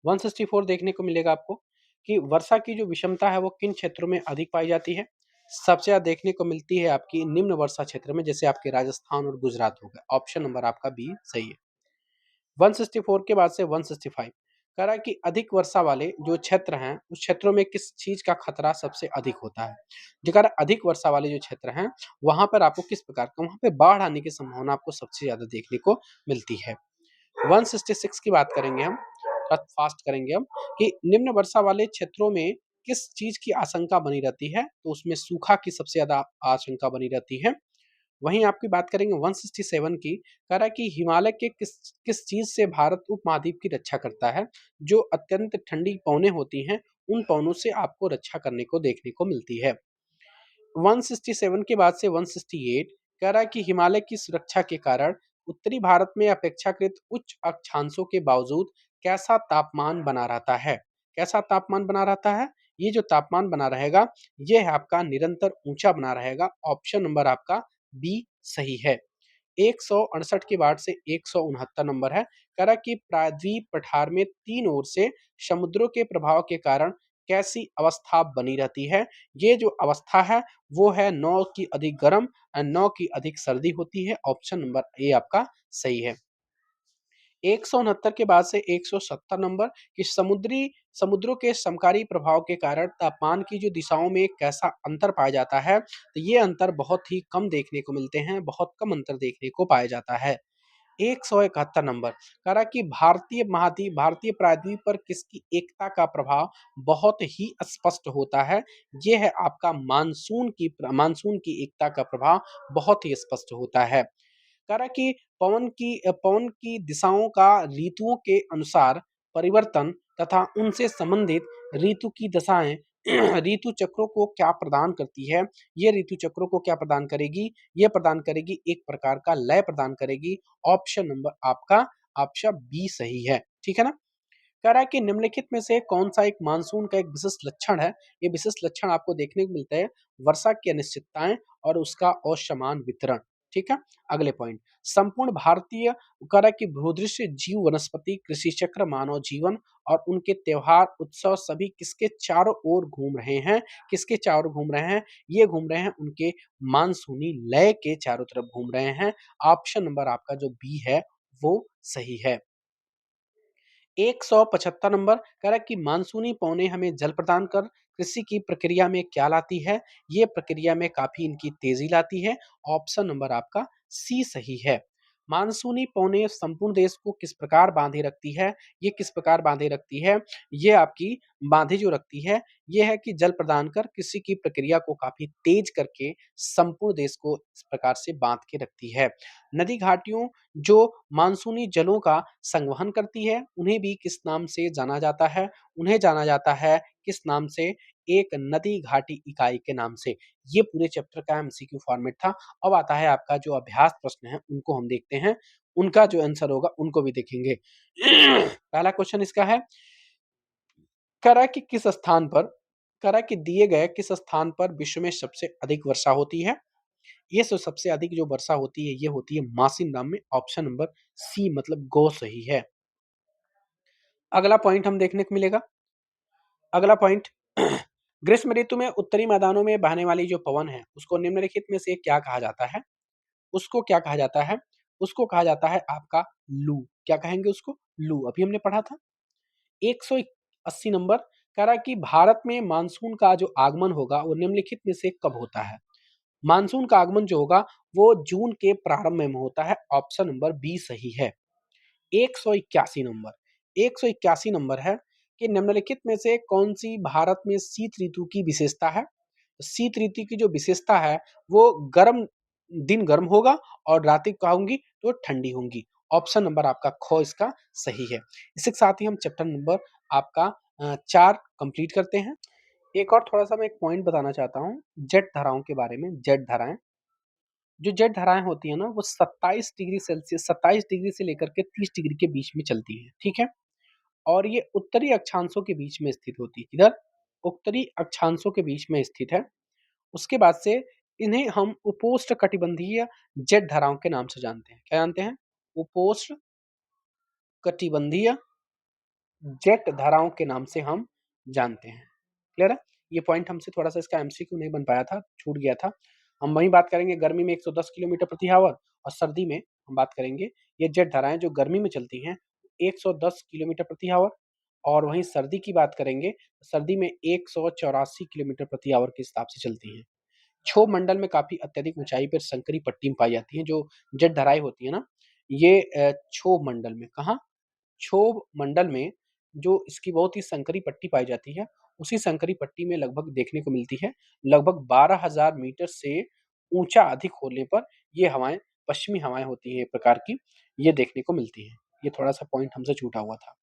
164 देखने को मिलेगा आपको कि वर्षा की जो विषमता है वो किन क्षेत्रों में अधिक पाई जाती है। सबसे ज्यादा देखने को मिलती है आपकी निम्न वर्षा क्षेत्र में, जैसे आपके राजस्थान और गुजरात हो गया। ऑप्शन नंबर आपका बी सही है। 164 के बाद से 165 कह रहा है कि अधिक वर्षा वाले जो क्षेत्र हैं उस क्षेत्रों में किस चीज का खतरा सबसे अधिक होता है। जो कह रहा है अधिक वर्षा वाले जो क्षेत्र हैं वहां पर आपको किस प्रकार का, वहां पे बाढ़ आने की संभावना आपको सबसे ज्यादा देखने को मिलती है। 166 की बात करेंगे हम, थोड़ा फास्ट करेंगे हम, कि निम्न वर्षा वाले क्षेत्रों में किस चीज की आशंका बनी रहती है, तो उसमें सूखा की सबसे ज्यादा आशंका बनी रहती है। वहीं आपकी बात करेंगे 167 की, कह रहा है कि हिमालय के किस किस चीज से भारत उपमहाद्वीप की रक्षा करता है। जो अत्यंत ठंडी पवनें होती हैं उन पवनों से आपको रक्षा करने को देखने को मिलती है। 167 के बाद से 168 कह रहा है कि हिमालय की सुरक्षा के कारण उत्तरी भारत में अपेक्षाकृत उच्च अक्षांशों के बावजूद कैसा तापमान बना रहता है। कैसा तापमान बना रहता है, ये जो तापमान बना रहेगा ये है आपका निरंतर ऊंचा बना रहेगा। ऑप्शन नंबर आपका बी सही है। 168 के बाद से 169 नंबर है, कह रहा कि प्रायद्वीप पठार में तीन ओर से समुद्रों के प्रभाव के कारण कैसी अवस्था बनी रहती है। ये जो अवस्था है वो है नौ की अधिक गर्म और नौ की अधिक सर्दी होती है। ऑप्शन नंबर ए आपका सही है। 169 के बाद से 170 नंबर कि समुद्रों के समकारी प्रभाव के कारण तापमान की जो दिशाओं में कैसा अंतर पाया जाता है, तो ये अंतर बहुत ही कम देखने को मिलते हैं, बहुत कम अंतर देखने को पाया जाता है। 171 नंबर कह रहा कि भारतीय प्रायद्वीप पर किसकी एकता का प्रभाव बहुत ही स्पष्ट होता है। ये है आपका मानसून की एकता का प्रभाव बहुत ही स्पष्ट होता है। कह रहा कि पवन की दिशाओं का ऋतुओं के अनुसार परिवर्तन तथा उनसे संबंधित ऋतु की दशाएं ऋतु चक्रों को क्या प्रदान करती है। ये ऋतु चक्रों को क्या प्रदान करेगी, ये प्रदान करेगी एक प्रकार का लय प्रदान करेगी। ऑप्शन नंबर आपका ऑप्शन बी सही है। ठीक है ना। कह रहा है कि निम्नलिखित में से कौन सा एक मानसून का एक विशिष्ट लक्षण है। ये विशिष्ट लक्षण आपको देखने को मिलता है वर्षा की अनिश्चितताएं और उसका असमान वितरण। ठीक है। अगले पॉइंट, संपूर्ण भारतीय कह रहा है कि भूदृश्य जीव वनस्पति कृषि चक्र मानव जीवन और उनके त्योहार उत्सव सभी किसके चारों ओर घूम रहे हैं। किसके चारों घूम रहे हैं, ये घूम रहे हैं उनके मानसूनी लय के चारों तरफ घूम रहे हैं। ऑप्शन नंबर आपका जो बी है वो सही है। 175 नंबर कह रहा है कि मानसूनी पवनें हमें जल प्रदान कर कृषि की प्रक्रिया में क्या लाती है। ये प्रक्रिया में काफी इनकी तेजी लाती है। ऑप्शन नंबर आपका सी सही है। मानसूनी पवनें संपूर्ण देश को किस प्रकार बांधे रखती है। ये किस प्रकार बांधे रखती है, ये आपकी बांधे जो रखती है ये है कि जल प्रदान कर कृषि की प्रक्रिया को काफी तेज करके संपूर्ण देश को इस प्रकार से बांध के रखती है। नदी घाटियों जो मानसूनी जलों का संवहन करती है उन्हें भी किस नाम से जाना जाता है। उन्हें जाना जाता है किस नाम से, एक नदी घाटी इकाई के नाम से। ये पूरे चैप्टर का एमसीक्यू फॉर्मेट था। अब आता है आपका जो अभ्यास प्रश्न है उनको हम देखते हैं, उनका जो आंसर होगा उनको भी देखेंगे। पहला क्वेश्चन इसका है, करा कि किस स्थान पर, करा कि दिए गए किस स्थान पर विश्व में सबसे अधिक वर्षा होती है। ये सबसे अधिक जो वर्षा होती है ये होती है मासिनराम में। ऑप्शन नंबर सी मतलब गो सही है। अगला पॉइंट हम देखने को मिलेगा। अगला पॉइंट, ग्रीष्म ऋतु में उत्तरी मैदानों में बहने वाली जो पवन है उसको निम्नलिखित में से क्या कहा जाता है। उसको क्या कहा जाता है, उसको कहा जाता है आपका लू। क्या कहेंगे उसको, लू। अभी हमने पढ़ा था। 180 नंबर कह रहा है कि भारत में मानसून का जो आगमन होगा वो निम्नलिखित में से कब होता है। मानसून का आगमन जो होगा वो जून के प्रारंभ में होता है। ऑप्शन नंबर बी सही है। 181 नंबर, 181 नंबर है कि निम्नलिखित में से कौन सी भारत में शीत ऋतु की विशेषता है। तो शीत ऋतु की जो विशेषता है वो दिन गर्म होगा और रातें क्या होंगी तो ठंडी होंगी। ऑप्शन नंबर आपका ख इसका सही है। इसके साथ ही हम चैप्टर नंबर आपका 4 कंप्लीट करते हैं। एक और थोड़ा सा मैं एक पॉइंट बताना चाहता हूँ जेट धाराओं के बारे में। जेट धाराएं, जो जेट धाराएं होती है ना वो 27 डिग्री सेल्सियस, 27 डिग्री से लेकर के 30 डिग्री के बीच में चलती है। ठीक है। और ये उत्तरी अक्षांशों के बीच में स्थित होती है। किधर, उत्तरी अक्षांशों के बीच में स्थित है। उसके बाद से इन्हें हम उपोष्णकटिबंधीय जेट धाराओं के नाम से जानते हैं। क्या जानते हैं? उपोष्णकटिबंधीय जेट धाराओं के नाम से हम जानते हैं। क्लियर है? ये पॉइंट हमसे थोड़ा-सा इसका एमसीक्यू नहीं बन पाया था, छूट गया था। हम वहीं बात करेंगे गर्मी में 110 किलोमीटर प्रति आवर और सर्दी में हम बात करेंगे ये जेट धाराएँ जो गर्मी में चलती हैं 110 किलोमीटर प्रति आवर और वहीं सर्दी की बात करेंगे, सर्दी में 184 किलोमीटर प्रति आवर के हिसाब से चलती हैं। क्षोभ मंडल में काफ़ी अत्यधिक ऊँचाई पर संकरी पट्टी पाई जाती हैं, जो जेट धाराएँ होती हैं ना, ये क्षोभ मंडल में कहाँ? क्षोभ मंडल में जो इसकी बहुत ही संकरी पट्टी पाई जाती है, उसी संकरी पट्टी में लगभग देखने को मिलती है, लगभग 12,000 मीटर से ऊँचा अधिक होने पर ये हवाएँ, पश्चिमी हवाएँ होती हैं एक प्रकार की, ये देखने को मिलती हैं। ये थोड़ा-सा पॉइंट हमसे छूटा हुआ था।